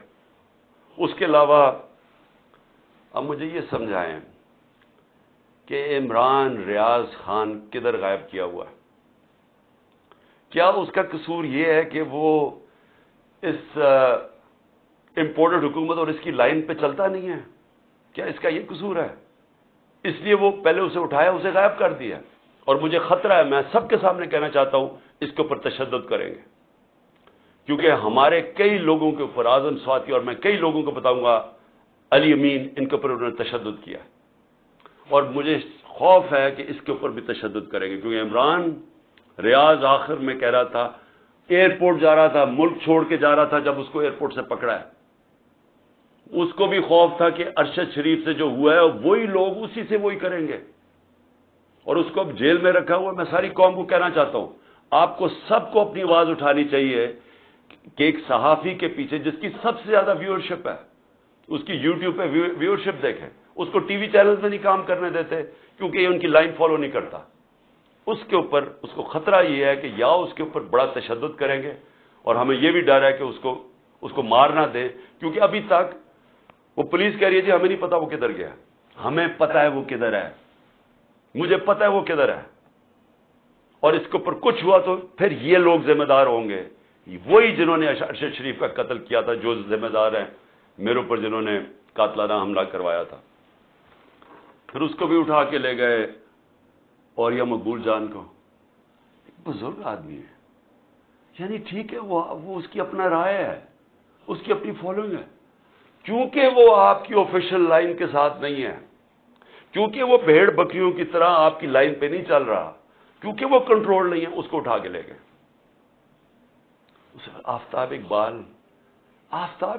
اس کے علاوہ اب مجھے یہ سمجھائیں کہ عمران ریاض خان کدھر غائب کیا ہوا ہے؟ کیا اس کا قصور یہ ہے کہ وہ اس امپورٹڈ حکومت اور اس کی لائن پہ چلتا نہیں ہے؟ کیا اس کا یہ قصور ہے؟ اس لیے وہ پہلے اسے اٹھایا، اسے غائب کر دیا. اور مجھے خطرہ ہے، میں سب کے سامنے کہنا چاہتا ہوں اس کے اوپر تشدد کریں گے، کیونکہ ہمارے کئی لوگوں کے اوپر، اعظم سواتی اور میں کئی لوگوں کو بتاؤں گا، علی امین، ان کے اوپر انہوں نے تشدد کیا. اور مجھے خوف ہے کہ اس کے اوپر بھی تشدد کریں گے، کیونکہ عمران ریاض آخر میں کہہ رہا تھا، ایئرپورٹ جا رہا تھا، ملک چھوڑ کے جا رہا تھا، جب اس کو ایئرپورٹ سے پکڑا ہے، اس کو بھی خوف تھا کہ ارشد شریف سے جو ہوا ہے وہی لوگ اسی سے وہی کریں گے، اور اس کو اب جیل میں رکھا ہوا. میں ساری قوم کو کہنا چاہتا ہوں، آپ کو سب کو اپنی آواز اٹھانی چاہیے کہ ایک صحافی کے پیچھے جس کی سب سے زیادہ ویورشپ ہے، اس کی یوٹیوب پہ ویورشپ دیکھیں، اس کو ٹی وی چینلز میں نہیں کام کرنے دیتے کیونکہ یہ ان کی لائن فالو نہیں کرتا. اس کے اوپر اس کو خطرہ یہ ہے کہ یا اس کے اوپر بڑا تشدد کریں گے، اور ہمیں یہ بھی ڈر ہے کہ اس کو مار نہ دیں، کیونکہ ابھی تک وہ پولیس کہہ رہی ہے جی ہمیں نہیں پتا وہ کدھر گیا. ہمیں پتا ہے وہ کدھر ہے، مجھے پتا ہے وہ کدھر ہے. اور اس کے اوپر کچھ ہوا تو پھر یہ لوگ ذمہ دار ہوں گے، وہی جنہوں نے ارشد شریف کا قتل کیا تھا، جو ذمہ دار ہیں میرے اوپر جنہوں نے قاتلانہ حملہ کروایا تھا. پھر اس کو بھی اٹھا کے لے گئے، اور یہ مقبول جان کو، ایک بزرگ آدمی ہے، یعنی ٹھیک ہے وہ اس کی اپنا رائے ہے، اس کی اپنی فالوئنگ ہے، کیونکہ وہ آپ کی آفیشیل لائن کے ساتھ نہیں ہے، کیونکہ وہ بھیڑ بکریوں کی طرح آپ کی لائن پہ نہیں چل رہا، کیونکہ وہ کنٹرول نہیں ہے، اس کو اٹھا کے لے گئے. آفتاب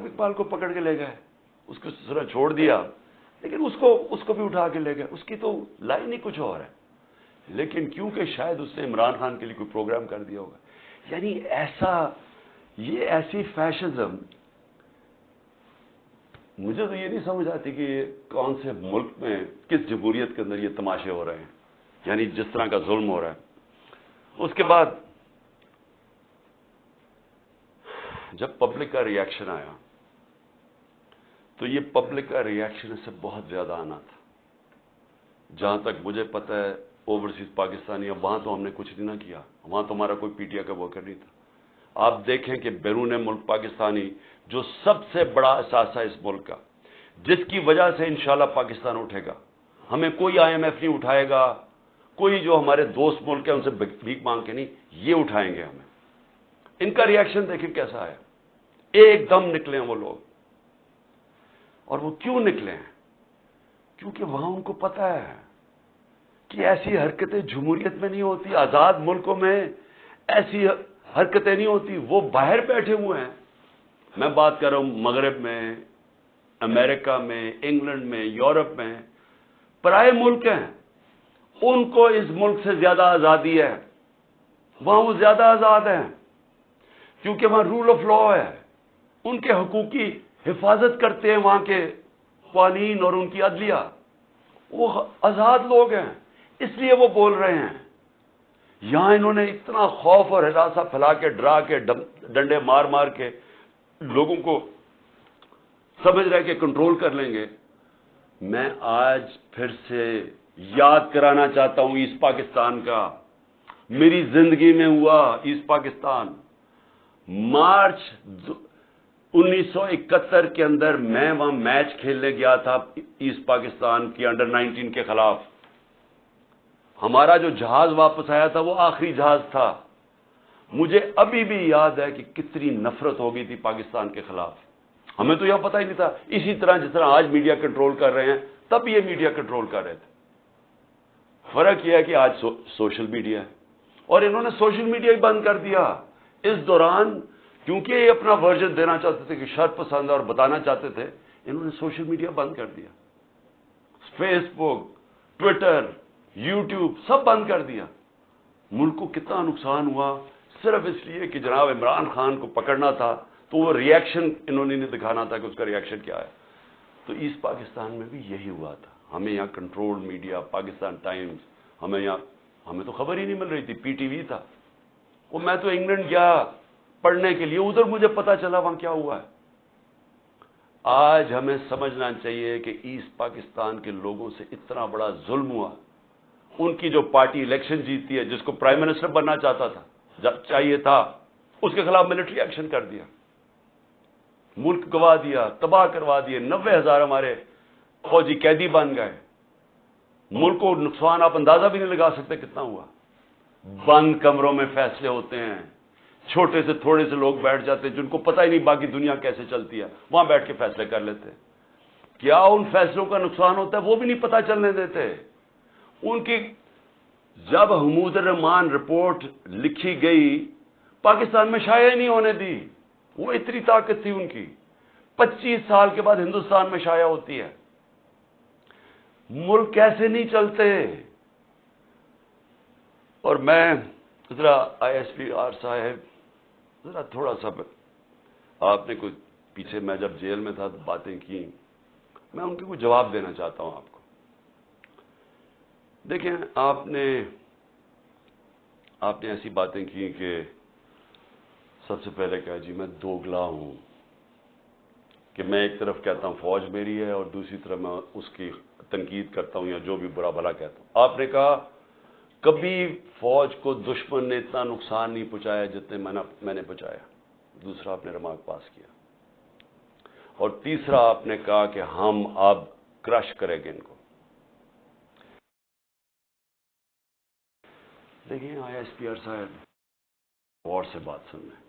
اقبال کو پکڑ کے لے گئے، اس کو چھوڑ دیا لیکن اس کو بھی اٹھا کے لے گئے. اس کی تو لائن ہی کچھ اور ہے. لیکن کیونکہ شاید اس نے عمران خان کے لیے کوئی پروگرام کر دیا ہوگا. یعنی یہ ایسی فیشزم، مجھے تو یہ نہیں سمجھ آتی کہ یہ کون سے ملک میں، کس جمہوریت کے اندر یہ تماشے ہو رہے ہیں. یعنی جس طرح کا ظلم ہو رہا ہے. اس کے بعد جب پبلک کا ریئیکشن آیا تو یہ پبلک کا ریئیکشن سے بہت زیادہ آنا تھا. جہاں تک مجھے پتہ ہے اوورسیز پاکستانی، اب وہاں تو ہم نے کچھ نہیں نہ کیا، وہاں تو ہمارا کوئی پی ٹی آئی کا ورکر نہیں تھا. آپ دیکھیں کہ بیرون ملک پاکستانی جو سب سے بڑا اثاثہ اس ملک کا، جس کی وجہ سے انشاءاللہ پاکستان اٹھے گا، ہمیں کوئی آئی ایم ایف نہیں اٹھائے گا، کوئی جو ہمارے دوست ملک ہیں ان سے بھیک مانگ کے نہیں، یہ اٹھائیں گے ہمیں. ان کا ریئیکشن دیکھیں کیسا ہے. ایک دم نکلے ہیں وہ لوگ. اور وہ کیوں نکلے ہیں؟ کیونکہ وہاں ان کو پتہ ہے کہ ایسی حرکتیں جمہوریت میں نہیں ہوتی، آزاد ملکوں میں ایسی حرکتیں نہیں ہوتی. وہ باہر بیٹھے ہوئے ہیں. میں بات کر رہا ہوں مغرب میں، امریکہ میں، انگلینڈ میں، یورپ میں، پرائے ملک ہیں. ان کو اس ملک سے زیادہ آزادی ہے. وہاں وہ زیادہ آزاد ہیں کیونکہ وہاں رول آف لا ہے. ان کے حقوق کی حفاظت کرتے ہیں وہاں کے قوانین اور ان کی عدلیہ. وہ آزاد لوگ ہیں، اس لیے وہ بول رہے ہیں. یہاں انہوں نے اتنا خوف اور ہراساں پھیلا کے، ڈرا کے، ڈنڈے مار مار کے لوگوں کو سمجھ رہے کہ کنٹرول کر لیں گے. میں آج پھر سے یاد کرانا چاہتا ہوں ایسٹ پاکستان کا. میری زندگی میں ہوا ایسٹ پاکستان. مارچ 1971 کے اندر میں وہاں میچ کھیلنے گیا تھا ایسٹ پاکستان کی انڈر 19 کے خلاف. ہمارا جو جہاز واپس آیا تھا وہ آخری جہاز تھا. مجھے ابھی بھی یاد ہے کہ کتنی نفرت ہو گئی تھی پاکستان کے خلاف. ہمیں تو یہ پتہ ہی نہیں تھا. اسی طرح جس طرح آج میڈیا کنٹرول کر رہے ہیں تب یہ میڈیا کنٹرول کر رہے تھے. فرق یہ ہے کہ آج سوشل میڈیا ہے اور انہوں نے سوشل میڈیا ہی بند کر دیا. اس دوران کیونکہ یہ اپنا ورژن دینا چاہتے تھے کہ شر پسند اور بتانا چاہتے تھے، انہوں نے سوشل میڈیا بند کر دیا. فیس بک، ٹویٹر، یوٹیوب سب بند کر دیا. ملک کو کتنا نقصان ہوا صرف اس لیے کہ جناب عمران خان کو پکڑنا تھا تو وہ ریئیکشن انہوں نے نہیں دکھانا تھا کہ اس کا ریئیکشن کیا ہے. تو ایسٹ پاکستان میں بھی یہی ہوا تھا. ہمیں یہاں کنٹرول میڈیا، پاکستان ٹائمز، ہمیں تو خبر ہی نہیں مل رہی تھی. پی ٹی وی تھا. وہ میں تو انگلینڈ گیا پڑھنے کے لیے، ادھر مجھے پتا چلا وہاں کیا ہوا ہے. آج ہمیں سمجھنا چاہیے کہ ایسٹ پاکستان کے لوگوں سے اتنا بڑا ظلم ہوا. ان کی جو پارٹی الیکشن جیتتی ہے، جس کو پرائم منسٹر بننا چاہیے تھا، اس کے خلاف ملٹری ایکشن کر دیا، ملک گوا دیا، تباہ کروا دیے. 90,000 ہمارے فوجی قیدی بن گئے. ملک کو نقصان آپ اندازہ بھی نہیں لگا سکتے کتنا ہوا. بند کمروں میں فیصلے ہوتے ہیں. چھوٹے سے تھوڑے سے لوگ بیٹھ جاتے ہیں جن کو پتہ ہی نہیں باقی دنیا کیسے چلتی ہے، وہاں بیٹھ کے فیصلے کر لیتے ہیں. کیا ان فیصلوں کا نقصان ہوتا ہے وہ بھی نہیں پتہ چلنے دیتے. ان کی جب حمود الرحمان رپورٹ لکھی گئی پاکستان میں شائع نہیں ہونے دی. وہ اتنی طاقت تھی ان کی. 25 سال کے بعد ہندوستان میں شائع ہوتی ہے. ملک کیسے نہیں چلتے. اور میں ذرا آئی ایس پی آر صاحب، ذرا تھوڑا سا آپ نے کوئی پیچھے میں جب جیل میں تھا باتیں کی، میں ان کے کوئی جواب دینا چاہتا ہوں آپ کو. دیکھیں آپ نے ایسی باتیں کی کہ سب سے پہلے کہا جی میں دوگلا ہوں، کہ میں ایک طرف کہتا ہوں فوج میری ہے اور دوسری طرف میں اس کی تنقید کرتا ہوں یا جو بھی برا بھلا کہتا ہوں. آپ نے کہا کبھی فوج کو دشمن نے اتنا نقصان نہیں پہنچایا جتنے میں نے پہنچایا. دوسرا آپ نے ریمارک پاس کیا. اور تیسرا آپ نے کہا کہ ہم اب کرش کریں گے ان کو. دیکھیں آئی ایس پی آر صاحب غور سے بات سن لیں.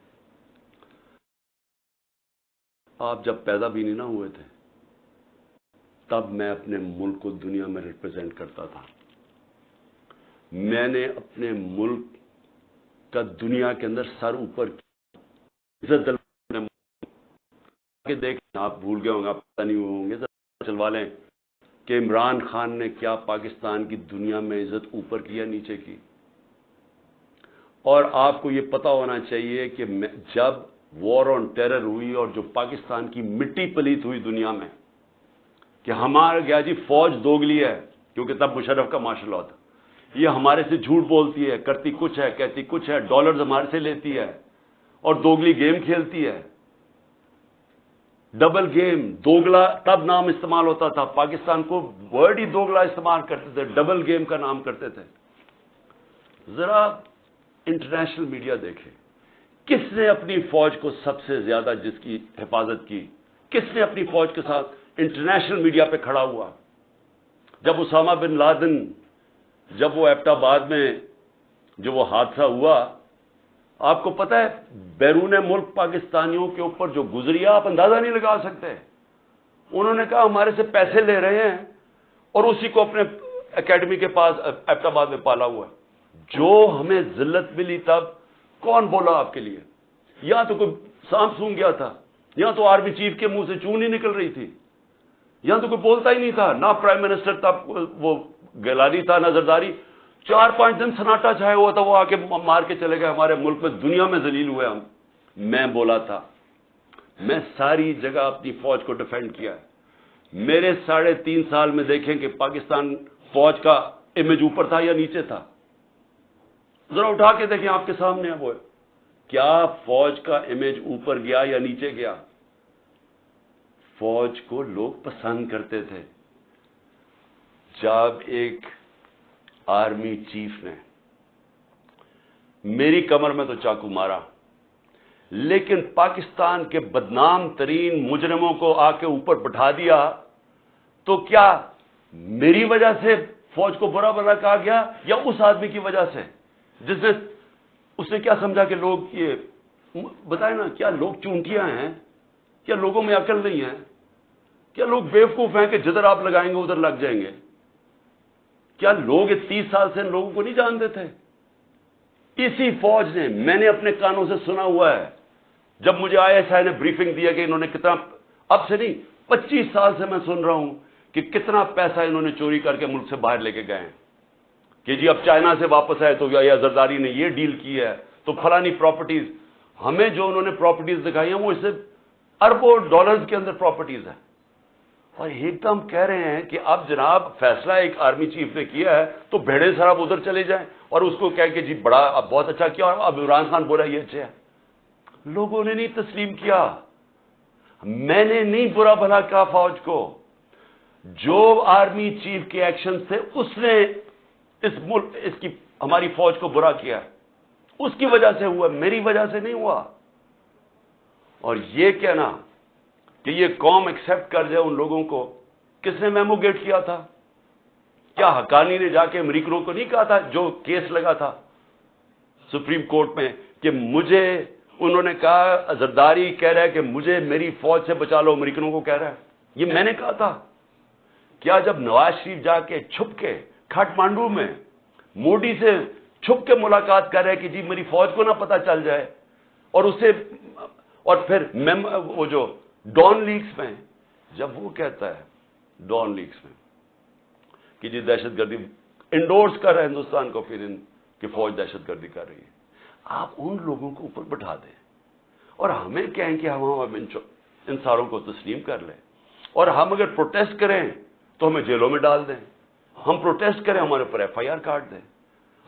آپ جب پیدا بھی نہیں نہ ہوئے تھے تب میں اپنے ملک کو دنیا میں ریپرزینٹ کرتا تھا. میں نے اپنے ملک کا دنیا کے اندر سر اوپر عزت کے دیکھیں. آپ بھول گئے ہوں گے، آپ پتہ نہیں ہوں گے، چلوا لیں. کہ عمران خان نے کیا پاکستان کی دنیا میں عزت اوپر کی یا نیچے کی. اور آپ کو یہ پتا ہونا چاہیے کہ جب وار آن ٹیرر ہوئی اور جو پاکستان کی مٹی پلیت ہوئی دنیا میں کہ ہمارا گیا جی فوج دوگلی ہے، کیونکہ تب مشرف کا مارشل لا تھا، یہ ہمارے سے جھوٹ بولتی ہے، کرتی کچھ ہے، کہتی کچھ ہے، ڈالرز ہمارے سے لیتی ہے اور دوگلی گیم کھیلتی ہے. ڈبل گیم، دوگلا تب نام استعمال ہوتا تھا. پاکستان کو ورڈ ہی دوگلا استعمال کرتے تھے، ڈبل گیم کا نام کرتے تھے. ذرا انٹرنیشنل میڈیا دیکھیں، کس نے اپنی فوج کو سب سے زیادہ جس کی حفاظت کی، کس نے اپنی فوج کے ساتھ انٹرنیشنل میڈیا پہ کھڑا ہوا؟ جب اسامہ بن لادن، جب وہ ایبٹ آباد میں جو وہ حادثہ ہوا، آپ کو پتہ ہے بیرون ملک پاکستانیوں کے اوپر جو گزری آپ اندازہ نہیں لگا سکتے. انہوں نے کہا ہمارے سے پیسے لے رہے ہیں اور اسی کو اپنے اکیڈمی کے پاس ایبٹ آباد میں پالا ہوا ہے. جو ہمیں ذلت ملی تب کون بولا آپ کے لیے؟ یا تو کوئی سانپ سونگ گیا تھا، یا تو آرمی چیف کے منہ سے چون ہی نکل رہی تھی، یا تو کوئی بولتا ہی نہیں تھا. نہ پرائم منسٹر تب وہ گیلانی تھا، نہ زرداری. 4-5 دن سناٹا چھایا ہوا تھا. وہ آ کے مار کے چلے گئے. ہمارے ملک میں دنیا میں ذلیل ہوئے ہم. میں بولا تھا، میں ساری جگہ اپنی فوج کو ڈیفینڈ کیا ہے. میرے 3.5 سال میں دیکھیں کہ پاکستان فوج کا امیج اوپر تھا یا نیچے تھا. ذرا اٹھا کے دیکھیں، آپ کے سامنے ہے وہ. کیا فوج کا امیج اوپر گیا یا نیچے گیا؟ فوج کو لوگ پسند کرتے تھے. جب ایک آرمی چیف نے میری کمر میں تو چاقو مارا، لیکن پاکستان کے بدنام ترین مجرموں کو آ کے اوپر بٹھا دیا، تو کیا میری وجہ سے فوج کو برا بھلا کہا گیا یا اس آدمی کی وجہ سے جس نے اس نے کیا سمجھا کہ لوگ یہ بتائیں نا، کیا لوگ چونٹیاں ہیں؟ کیا لوگوں میں عقل نہیں ہے؟ کیا لوگ بیوقوف ہیں کہ جدھر آپ لگائیں گے ادھر لگ جائیں گے؟ کیا لوگ 30 سال سے ان لوگوں کو نہیں جانتے تھے؟ اسی فوج نے، میں نے اپنے کانوں سے سنا ہوا ہے، جب مجھے ISI نے بریفنگ دیا کہ انہوں نے کتنا، اب سے نہیں 25 سال سے میں سن رہا ہوں کہ کتنا پیسہ انہوں نے چوری کر کے ملک سے باہر لے کے گئے ہیں. کہ جی اب چائنا سے واپس آئے تو یا زرداری نے یہ ڈیل کی ہے تو فلانی پراپرٹیز. ہمیں جو انہوں نے پراپرٹیز دکھائی ہیں وہ اس سے اربوں ڈالرز کے اندر پراپرٹیز ہیں. اور ایک دم کہہ رہے ہیں کہ اب جناب فیصلہ ایک آرمی چیف نے کیا ہے تو بھیڑے سراب ادھر چلے جائیں اور اس کو کہہ کہ جی بڑا اب بہت اچھا کیا، اور اب عمران خان بولا یہ اچھا ہے. لوگوں نے نہیں تسلیم کیا. میں نے نہیں برا بھلا کہا فوج کو. جو آرمی چیف کے ایکشن سے اس نے اس ملک کی ہماری فوج کو برا کیا، اس کی وجہ سے ہوا، میری وجہ سے نہیں ہوا. اور یہ کہنا کہ یہ قوم ایکسپٹ کر جائے ان لوگوں کو، کس نے میمو گیٹ کیا تھا؟ کیا حقانی نے جا کے امریکنوں کو نہیں کہا تھا جو کیس لگا تھا سپریم کورٹ میں کہ مجھے، انہوں نے کہا زرداری کہہ رہا ہے کہ مجھے میری فوج سے بچا لو، امریکنوں کو کہہ رہا ہے. یہ میں نے کہا تھا. کیا جب نواز شریف جا کے چھپ کے کھاٹمانڈو میں مودی سے چھپ کے ملاقات کر رہے کہ جی میری فوج کو نہ پتہ چل جائے، اور اسے، اور پھر وہ جو ڈان لیگز میں جب وہ کہتا ہے ڈان لیگز میں کہ جی دہشت گردی انڈورس کر رہا ہے ہندوستان کو، پھر ان کی فوج دہشت گردی کر رہی ہے. آپ ان لوگوں کو اوپر بٹھا دیں اور ہمیں کہیں کہ ہم ان ساروں کو تسلیم کر لیں، اور ہم اگر پروٹیسٹ کریں تو ہمیں جیلوں میں ڈال دیں. ہم پروٹیسٹ کریں ہمارے اوپر FIR کاٹ دیں.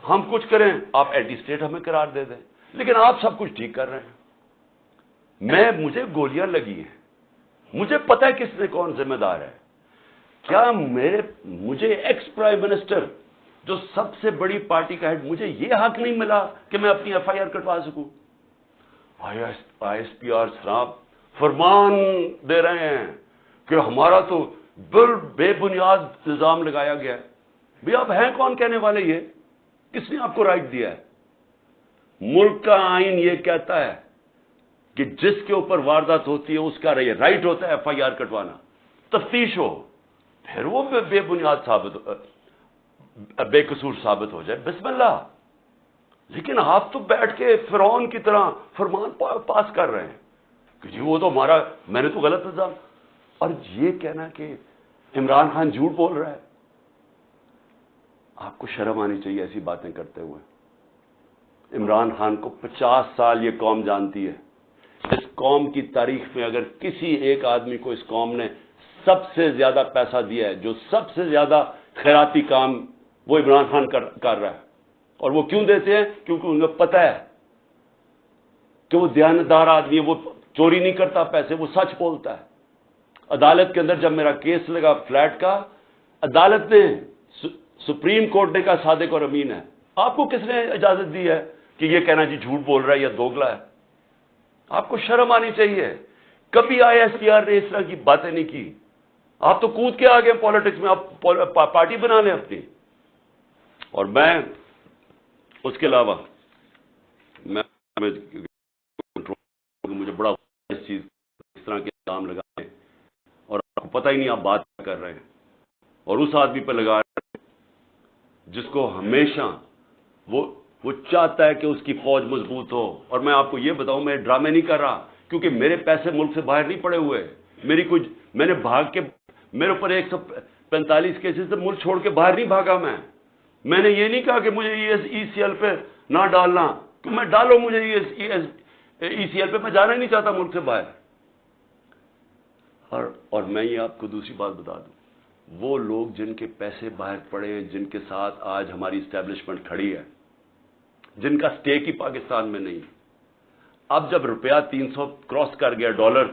ہم کچھ کریں آپ اینٹی اسٹیٹ ہمیں قرار دے دیں. لیکن آپ سب کچھ ٹھیک کر رہے ہیں. مجھے گولیاں لگی ہیں، مجھے پتہ ہے کس نے کون ذمہ دار ہے. کیا مجھے ایکس پرائم منسٹر جو سب سے بڑی پارٹی کا ہیڈ، مجھے یہ حق نہیں ملا کہ میں اپنی FIR کٹوا سکوں؟ ISPR صاحب فرمان دے رہے ہیں کہ ہمارا تو بے بنیاد الزام لگایا گیا ہے. بھئی آپ ہیں کون کہنے والے؟ یہ کس نے آپ کو رائٹ دیا ہے؟ ملک کا آئین یہ کہتا ہے کہ جس کے اوپر واردات ہوتی ہے اس کا رائٹ ہوتا ہے FIR کٹوانا، تفتیش ہو، پھر وہ بے بنیاد بے قصور ثابت ہو جائے، بسم اللہ. لیکن آپ تو بیٹھ کے فرعون کی طرح فرمان پاس کر رہے ہیں کہ جی وہ تو ہمارا، میں نے تو غلط الزام. اور یہ کہنا کہ عمران خان جھوٹ بول رہا ہے. آپ کو شرم آنی چاہیے ایسی باتیں کرتے ہوئے. عمران خان کو 50 سال یہ قوم جانتی ہے. اس قوم کی تاریخ میں اگر کسی ایک آدمی کو اس قوم نے سب سے زیادہ پیسہ دیا ہے, جو سب سے زیادہ خیراتی کام, وہ عمران خان کر رہا ہے. اور وہ کیوں دیتے ہیں؟ کیونکہ انہیں پتہ ہے کہ وہ دیانتدار آدمی ہے, وہ چوری نہیں کرتا پیسے, وہ سچ بولتا ہے. عدالت کے اندر جب میرا کیس لگا فلیٹ کا, عدالت نے, سپریم کورٹ نے کہا صادق اور امین ہے. آپ کو کس نے اجازت دی ہے کہ یہ کہنا جی جھوٹ بول رہا ہے یا دوگلا ہے؟ آپ کو شرم آنی چاہیے. کبھی ISPR نے اس طرح کی باتیں نہیں کی. آپ تو کود کے آ گئے پالیٹکس میں, آپ پارٹی بنا لیں اپنی. اور میں اس کے علاوہ مجھے بڑا اس چیز اس طرح کے الزام لگائے اور آپ کو پتہ ہی نہیں آپ بات کر رہے ہیں, اور اس آدمی پہ لگا رہے ہیں جس کو ہمیشہ وہ چاہتا ہے کہ اس کی فوج مضبوط ہو. اور میں آپ کو یہ بتاؤں, میں ڈرامے نہیں کر رہا, کیونکہ میرے پیسے ملک سے باہر نہیں پڑے ہوئے. میں نے بھاگ کے, میرے اوپر 145 کیسز سے ملک چھوڑ کے باہر نہیں بھاگا. میں نے یہ نہیں کہا کہ مجھے ECL پہ نہ ڈالنا, کہ میں ڈالو مجھے ECL پہ, میں جانا ہی نہیں چاہتا ملک سے باہر. اور میں یہ آپ کو دوسری بات بتا دوں, وہ لوگ جن کے پیسے باہر پڑے ہیں, جن کے ساتھ آج ہماری اسٹیبلشمنٹ کھڑی ہے, جن کا سٹیک ہی پاکستان میں نہیں, اب جب روپیہ 300 کراس کر گیا ڈالر,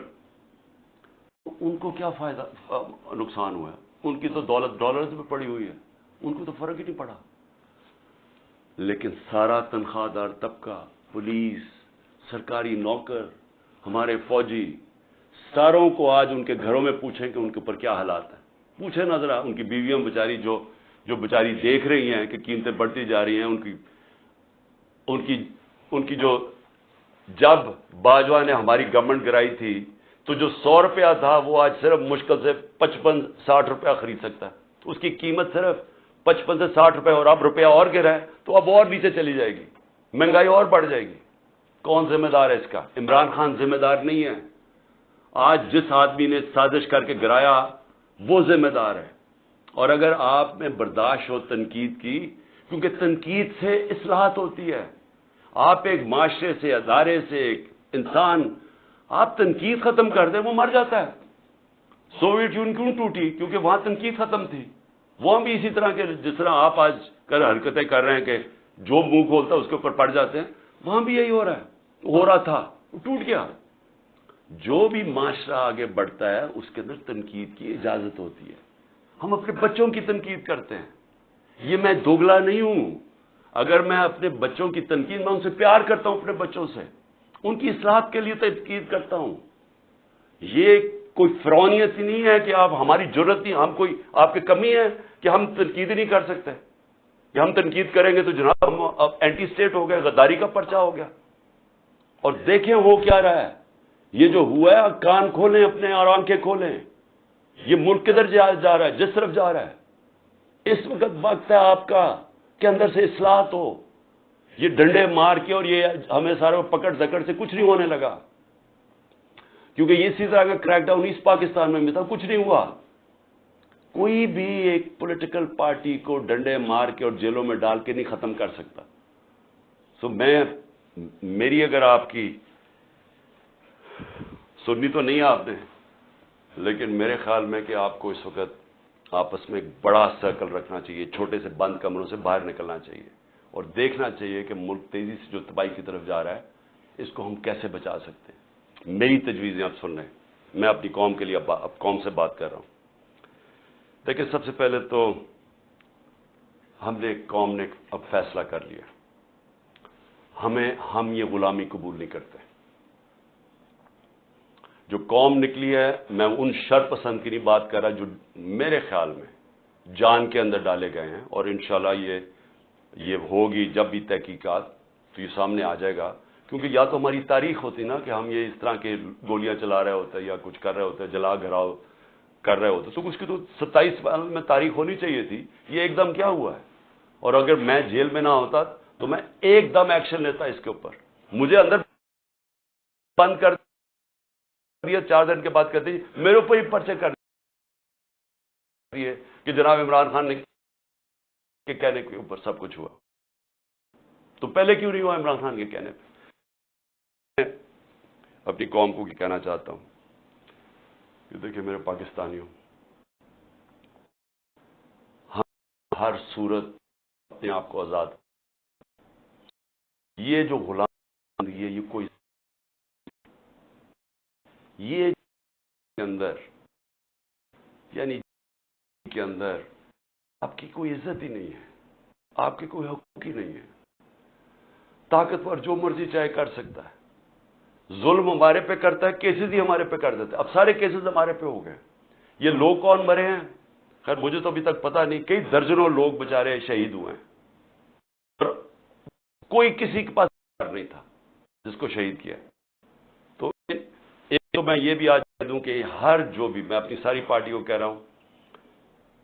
ان کو کیا فائدہ, نقصان ہوا ہے؟ ان کی تو دولت ڈالرز میں پڑی ہوئی ہے, ان کو تو فرق ہی نہیں پڑا. لیکن سارا تنخواہ دار طبقہ, پولیس, سرکاری نوکر, ہمارے فوجی, ساروں کو آج ان کے گھروں میں پوچھیں کہ ان کے اوپر کیا حالات ہیں. پوچھیں نہ ذرا, ان کی بیویاں بیچاری جو بیچاری دیکھ رہی ہیں کہ قیمتیں بڑھتی جا رہی ہیں, ان کی جو, جب باجوہ نے ہماری گورنمنٹ گرائی تھی تو جو 100 روپیہ تھا وہ آج صرف مشکل سے 55-60 روپیہ خرید سکتا ہے. اس کی قیمت صرف 55 سے 60 روپے, اور اب روپیہ اور گرا ہے تو اب اور نیچے چلی جائے گی, مہنگائی اور بڑھ جائے گی. کون ذمہ دار ہے اس کا؟ عمران خان ذمہ دار نہیں ہے. آج جس آدمی نے سازش کر کے گرایا وہ ذمہ دار ہے. اور اگر آپ میں برداشت ہو تنقید کی, کیونکہ تنقید سے اصلاحات ہوتی ہے. آپ ایک معاشرے سے, ادارے سے, ایک انسان, آپ تنقید ختم کر دیں وہ مر جاتا ہے. سوویت یونین کیوں ٹوٹی؟ کیونکہ وہاں تنقید ختم تھی. وہاں بھی اسی طرح کے, جس طرح آپ آج حرکتیں کر رہے ہیں کہ جو منہ کھولتا ہے اس کے اوپر پڑ جاتے ہیں, وہاں بھی یہی ہو رہا تھا, وہ ٹوٹ گیا. جو بھی معاشرہ آگے بڑھتا ہے اس کے اندر تنقید کی اجازت ہوتی ہے. ہم اپنے بچوں کی تنقید کرتے ہیں. یہ میں دوگلا نہیں ہوں. اگر میں اپنے بچوں کی تنقید, میں ان سے پیار کرتا ہوں, اپنے بچوں سے ان کی اصلاحات کے لیے تنقید کرتا ہوں. یہ کوئی فرعونیت ہی نہیں ہے کہ آپ, ہماری ضرورت نہیں, ہم کوئی آپ کی کمی ہے کہ ہم تنقید ہی نہیں کر سکتے, کہ ہم تنقید کریں گے تو جناب ہم اینٹی اسٹیٹ ہو گئے, غداری کا پرچہ ہو گیا. اور دیکھیں ہو کیا رہا ہے. یہ جو ہوا ہے, کان کھولیں اپنے اور آنکھیں کھولیں. یہ ملک کدھر جا رہا ہے, جس طرف جا رہا ہے. اس وقت ہے آپ کا کہ اندر سے اصلاحات ہو. یہ ڈنڈے مار کے اور یہ ہمیں سارے پکڑ دکڑ سے کچھ نہیں ہونے لگا, کیونکہ یہ اسی طرح کا کریک ڈاؤن ایسٹ پاکستان میں بھی تھا, کچھ نہیں ہوا. کوئی بھی ایک پولیٹیکل پارٹی کو ڈنڈے مار کے اور جیلوں میں ڈال کے نہیں ختم کر سکتا. سو میری اگر آپ کی سنی تو نہیں آپ نے, لیکن میرے خیال میں کہ آپ کو اس وقت آپس میں ایک بڑا سرکل رکھنا چاہیے, چھوٹے سے بند کمروں سے باہر نکلنا چاہیے اور دیکھنا چاہیے کہ ملک تیزی سے جو تباہی کی طرف جا رہا ہے اس کو ہم کیسے بچا سکتے ہیں. میری تجویزیں آپ سن رہے ہیں, میں اپنی قوم کے لیے اب قوم سے بات کر رہا ہوں. دیکھیں, سب سے پہلے تو قوم نے اب فیصلہ کر لیا, ہم یہ غلامی قبول نہیں کرتے. جو قوم نکلی ہے, میں ان شر پسند کی نہیں بات کر رہا جو میرے خیال میں جان کے اندر ڈالے گئے ہیں, اور انشاءاللہ یہ ہوگی جب بھی تحقیقات تو یہ سامنے آ جائے گا. کیونکہ یا تو ہماری تاریخ ہوتی نا کہ ہم یہ اس طرح کے گولیاں چلا رہے ہوتے یا کچھ کر رہے ہوتے, جلا گھراؤ کر رہے ہوتے, تو اس کی تو 27 سال میں تاریخ ہونی چاہیے تھی. یہ ایک دم کیا ہوا ہے؟ اور اگر میں جیل میں نہ ہوتا تو میں ایک دم ایکشن لیتا اس کے اوپر. مجھے اندر بند کر دیا, 4 دن کے بعد کہتے ہیں میرے اوپر ہی پرچے کر ہے کہ جناب عمران خان نے کے کہنے کے اوپر سب کچھ ہوا، تو پہلے کیوں نہیں ہوا عمران خان کے کہنے پہ؟ اپنی قوم کو کہنا چاہتا ہوں کہ دیکھیں میرے پاکستانیوں، ہم ہر صورت اپنے آپ کو آزاد، یہ جو غلام یہ کوئی یہ کے اندر یعنی کے اندر آپ کی کوئی عزت ہی نہیں ہے، آپ کے کوئی حقوق ہی نہیں ہے، طاقتور جو مرضی چاہے کر سکتا ہے، ظلم ہمارے پہ کرتا ہے، کیسز ہی ہمارے پہ کر دیتا ہے۔ اب سارے کیسز ہمارے پہ ہو گئے، یہ لوگ کون مرے ہیں خیر مجھے تو ابھی تک پتہ نہیں، کئی درجنوں لوگ بےچارے شہید ہوئے ہیں، اور کوئی کسی کے پاس نہیں تھا جس کو شہید کیا۔ تو ایک تو میں یہ بھی آج کہہ دوں کہ ہر جو بھی، میں اپنی ساری پارٹی کو کہہ رہا ہوں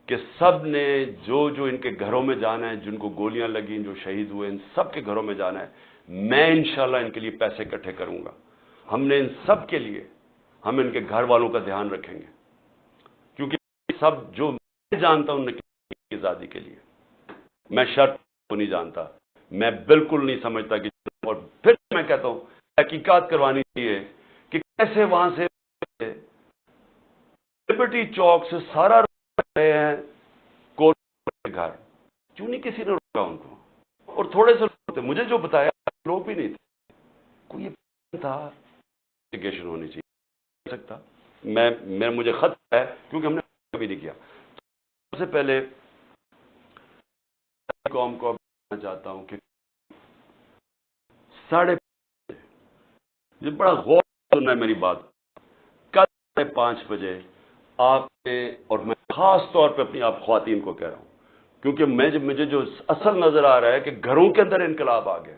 کہ سب نے جو ان کے گھروں میں جانا ہے، جن کو گولیاں لگیں، جو شہید ہوئے، ان سب کے گھروں میں جانا ہے، میں انشاءاللہ ان کے لیے پیسے اکٹھے کروں گا۔ ہم نے ان سب کے لیے، ہم ان کے گھر والوں کا دھیان رکھیں گے، کیونکہ سب جو میں جانتا ہوں ان کی آزادی کے لیے، میں شرط کو نہیں جانتا، میں بالکل نہیں سمجھتا کہ، اور پھر میں کہتا ہوں تحقیقات کروانی چاہیے کہ کیسے وہاں سے لبرٹی چوک سے سارا رہے ہیں کورٹ کے گھر، کیوں نہیں کسی نے روکا ان کو؟ اور تھوڑے سے لوگ تھے، مجھے جو بتایا لوگ بھی نہیں تھے، کوئی یہ تھا انویسٹیگیشن ہونی چاہیے سکتا۔ مجھے خط ہے کیونکہ ہم نے کبھی نہیں کیا۔ سب سے پہلے قوم کو کہنا چاہتا ہوں کہ 5:30 یہ بڑا غور سننا ہے میری بات، کل 5 بجے آپ نے، اور میں خاص طور پہ اپنی آپ خواتین کو کہہ رہا ہوں، کیونکہ مجھے جو اصل نظر آ رہا ہے کہ گھروں کے اندر انقلاب آ گیا،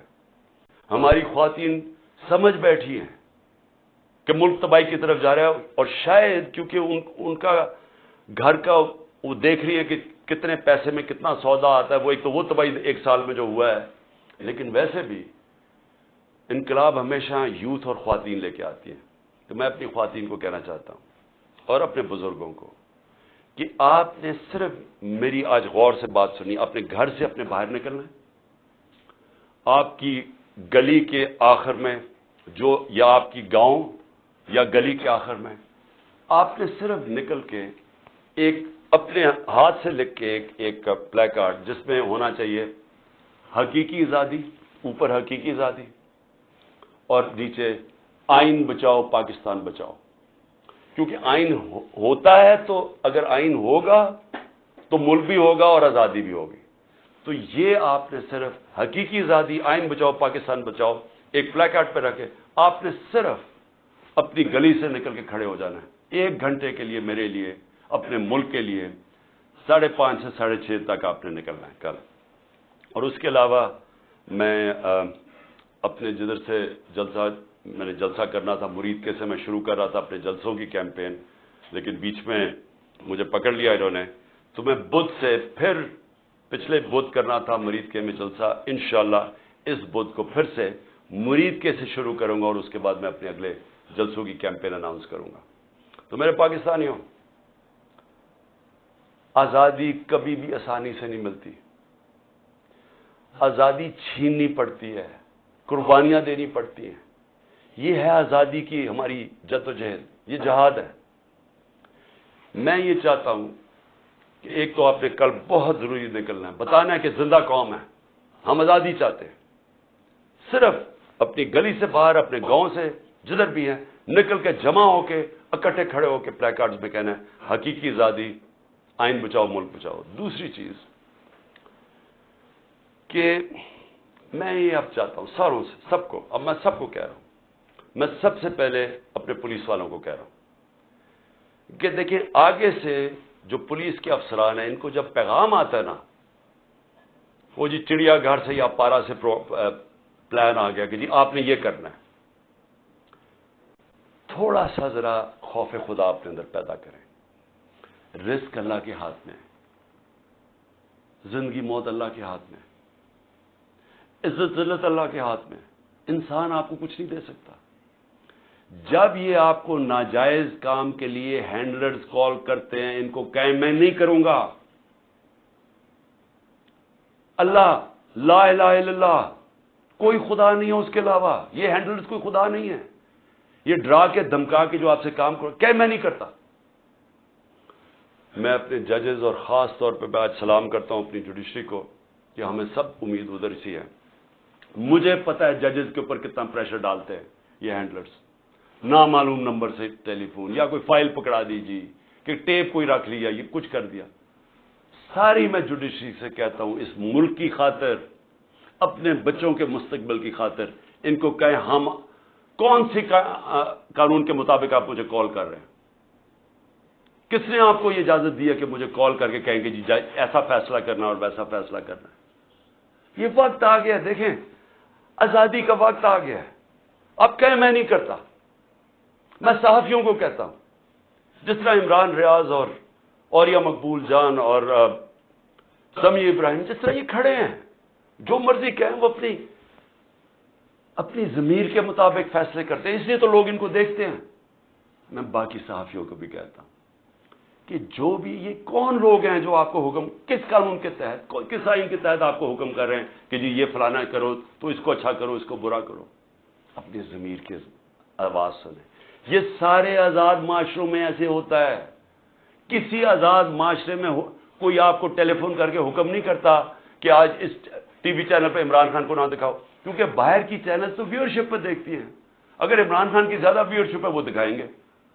ہماری خواتین سمجھ بیٹھی ہیں کہ ملک تباہی کی طرف جا رہا ہے، اور شاید کیونکہ ان کا گھر کا وہ دیکھ رہی ہے کہ کتنے پیسے میں کتنا سودا آتا ہے، وہ ایک تو وہ تباہی 1 سال میں جو ہوا ہے، لیکن ویسے بھی انقلاب ہمیشہ یوتھ اور خواتین لے کے آتی ہیں۔ تو میں اپنی خواتین کو کہنا چاہتا ہوں اور اپنے بزرگوں کو کہ آپ نے صرف میری آج غور سے بات سنی، اپنے گھر سے اپنے باہر نکلنا ہے، آپ کی گلی کے آخر میں جو، یا آپ کی گاؤں یا گلی کے آخر میں، آپ نے صرف نکل کے ایک اپنے ہاتھ سے لکھ کے ایک پلے کارڈ جس میں ہونا چاہیے حقیقی آزادی، اوپر حقیقی آزادی اور نیچے آئین بچاؤ پاکستان بچاؤ، کیونکہ آئین ہوتا ہے تو اگر آئین ہوگا تو ملک بھی ہوگا اور آزادی بھی ہوگی۔ تو یہ آپ نے صرف حقیقی آزادی، آئین بچاؤ پاکستان بچاؤ ایک پلے کارڈ پہ رکھے، آپ نے صرف اپنی گلی سے نکل کے کھڑے ہو جانا ہے 1 گھنٹے کے لیے، میرے لیے، اپنے ملک کے لیے 5:30 سے 6:30 تک آپ نے نکلنا ہے کل۔ اور اس کے علاوہ میں اپنے جدھر سے میں نے جلسہ کرنا تھا، مرید کے سے میں شروع کر رہا تھا اپنے جلسوں کی کیمپین، لیکن بیچ میں مجھے پکڑ لیا انہوں نے، تو میں بدھ سے پھر پچھلے بدھ کرنا تھا مرید کے میں جلسہ، انشاءاللہ اس بدھ کو پھر سے مرید کے سے شروع کروں گا، اور اس کے بعد میں اپنے اگلے جلسوں کی کیمپین اناؤنس کروں گا۔ تو میرے پاکستانیوں، آزادی کبھی بھی آسانی سے نہیں ملتی، آزادی چھیننی پڑتی ہے، قربانیاں دینی پڑتی ہیں، یہ ہے آزادی کی ہماری جد و جہد، یہ جہاد ہے۔ میں یہ چاہتا ہوں کہ ایک تو آپ نے کل بہت ضروری نکلنا ہے، بتانا ہے کہ زندہ قوم ہے، ہم آزادی چاہتے ہیں، صرف اپنی گلی سے باہر، اپنے گاؤں سے جدھر بھی ہیں، نکل کے جمع ہو کے اکٹھے کھڑے ہو کے پلے کارڈز میں کہنا ہے حقیقی آزادی، آئین بچاؤ ملک بچاؤ۔ دوسری چیز کہ میں یہ اب چاہتا ہوں ساروں سے، سب کو، اب میں سب کو کہہ رہا ہوں، میں سب سے پہلے اپنے پولیس والوں کو کہہ رہا ہوں کہ دیکھیں آگے سے جو پولیس کے افسران ہیں، ان کو جب پیغام آتا ہے نا، وہ جی چڑیا گھر سے یا پارا سے پلان آ گیا کہ جی آپ نے یہ کرنا ہے، تھوڑا سا ذرا خوف خدا اپنے اندر پیدا کریں۔ رزق اللہ کے ہاتھ میں، زندگی موت اللہ کے ہاتھ میں، عزت ذلت اللہ کے ہاتھ میں، انسان آپ کو کچھ نہیں دے سکتا، جب یہ آپ کو ناجائز کام کے لیے ہینڈلرز کال کرتے ہیں، ان کو کہیں میں نہیں کروں گا، اللہ لا الہ الا اللہ، کوئی خدا نہیں ہے اس کے علاوہ، یہ ہینڈلرز کوئی خدا نہیں ہے، یہ ڈرا کے دھمکا کے جو آپ سے کام کرو، کہ میں نہیں کرتا۔ میں اپنے ججز اور خاص طور پہ آج سلام کرتا ہوں اپنی جوڈیشری کو کہ ہمیں سب امید ادھر سی ہے۔ مجھے پتا ہے ججز کے اوپر کتنا پریشر ڈالتے ہیں یہ ہینڈلرز، نامعلوم نمبر سے ٹیلی فون، یا کوئی فائل پکڑا دیجیے کہ ٹیپ کوئی رکھ لیا، یہ کچھ کر دیا۔ ساری میں جوڈیشری سے کہتا ہوں، اس ملک کی خاطر، اپنے بچوں کے مستقبل کی خاطر، ان کو کہیں ہم کون سی قانون کے مطابق آپ مجھے کال کر رہے ہیں؟ کس نے آپ کو یہ اجازت دی ہے کہ مجھے کال کر کے کہیں کہ جی ایسا فیصلہ کرنا اور ویسا فیصلہ کرنا ہے؟ یہ وقت آ گیا، دیکھیں آزادی کا وقت آ گیا ہے۔ اب کہیں میں نہیں کرتا، میں صحافیوں کو کہتا ہوں، جس طرح عمران ریاض اور اوریہ مقبول جان اور سمیع ابراہیم جس طرح یہ کھڑے ہیں، جو مرضی کہیں، وہ اپنی ضمیر کے مطابق فیصلے کرتے ہیں، اس لیے تو لوگ ان کو دیکھتے ہیں۔ میں باقی صحافیوں کو بھی کہتا ہوں کہ جو بھی یہ کون لوگ ہیں جو آپ کو حکم، کس قانون کے تحت، کس آئین کے تحت آپ کو حکم کر رہے ہیں کہ جی یہ فلانا کرو تو اس کو اچھا کرو، اس کو برا کرو؟ اپنی ضمیر کی آواز سنیں۔ یہ سارے آزاد معاشروں میں ایسے ہوتا ہے۔ کسی آزاد معاشرے میں کوئی آپ کو ٹیلی فون کر کے حکم نہیں کرتا کہ آج اس ٹی وی چینل پہ عمران خان کو نہ دکھاؤ، کیونکہ باہر کی چینل تو ویورشپ پہ دیکھتی ہیں۔ اگر عمران خان کی زیادہ ویورشپ ہے وہ دکھائیں گے،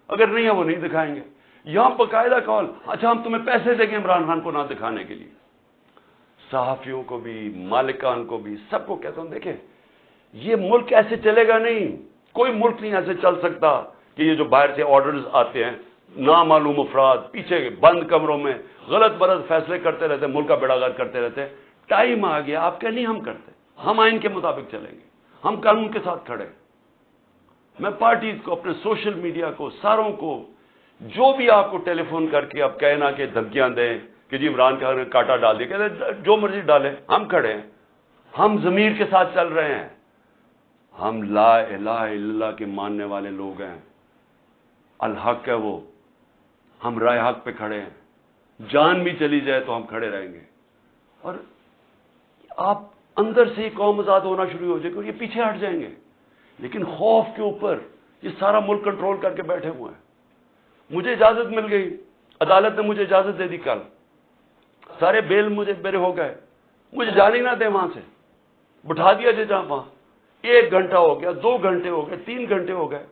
اگر نہیں ہے وہ نہیں دکھائیں گے۔ یہاں باقاعدہ کال، اچھا ہم تمہیں پیسے دیں گے عمران خان کو نہ دکھانے کے لیے۔ صحافیوں کو بھی، مالکان کو بھی، سب کو کہتا ہوں دیکھیں یہ ملک ایسے چلے گا نہیں، کوئی ملک نہیں ایسے چل سکتا کہ یہ جو باہر سے آرڈرز آتے ہیں، نامعلوم افراد پیچھے بند کمروں میں غلط برد فیصلے کرتے رہتے ہیں، ملک کا بیڑا غرق کرتے رہتے ہیں۔ ٹائم آ گیا، آپ کہ نہیں ہم کرتے، ہم آئین کے مطابق چلیں گے، ہم قانون کے ساتھ کھڑے ہیں۔ میں پارٹیز کو، اپنے سوشل میڈیا کو، ساروں کو، جو بھی آپ کو ٹیلی فون کر کے اب کہنا کہ دھمکیاں دیں کہ جی عمران خان نے کاٹا ڈال دیا، کہتے جو مرضی ڈالیں، ہم کھڑے ہیں، ہم ضمیر کے ساتھ چل رہے ہیں، ہم لا الہ الا اللہ کے ماننے والے لوگ ہیں، الحق ہے وہ، ہم رائے حق پہ کھڑے ہیں، جان بھی چلی جائے تو ہم کھڑے رہیں گے۔ اور آپ اندر سے ہی قوم آزاد ہونا شروع ہو جائے گی اور یہ پیچھے ہٹ جائیں گے، لیکن خوف کے اوپر یہ سارا ملک کنٹرول کر کے بیٹھے ہوئے ہیں۔ مجھے اجازت مل گئی، عدالت نے مجھے اجازت دے دی، کل سارے بیل مجھے میرے ہو گئے، مجھے جانے نہ دیں وہاں سے، بٹھا دیا جہاں وہاں، 1 گھنٹہ ہو گیا، 2 گھنٹے ہو گئے، 3 گھنٹے ہو گئے،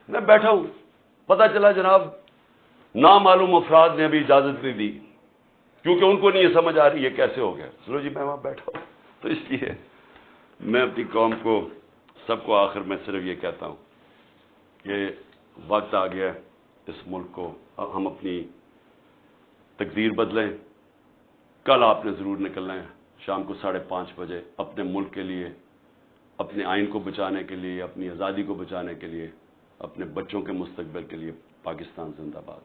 میں بیٹھا ہوں، پتا چلا جناب نامعلوم افراد نے ابھی اجازت نہیں دی، کیونکہ ان کو نہیں یہ سمجھ آ رہی ہے کیسے ہو گیا۔ چلو جی میں وہاں بیٹھا ہوں۔ تو اس لیے میں اپنی قوم کو، سب کو آخر میں صرف یہ کہتا ہوں کہ وقت آ گیا ہے اس ملک کو، ہم اپنی تقدیر بدلیں۔ کل آپ نے ضرور نکلنا ہے شام کو 5:30 بجے اپنے ملک کے لیے، اپنے آئین کو بچانے کے لیے، اپنی آزادی کو بچانے کے لیے، اپنے بچوں کے مستقبل کے لیے۔ پاکستان زندہ باد۔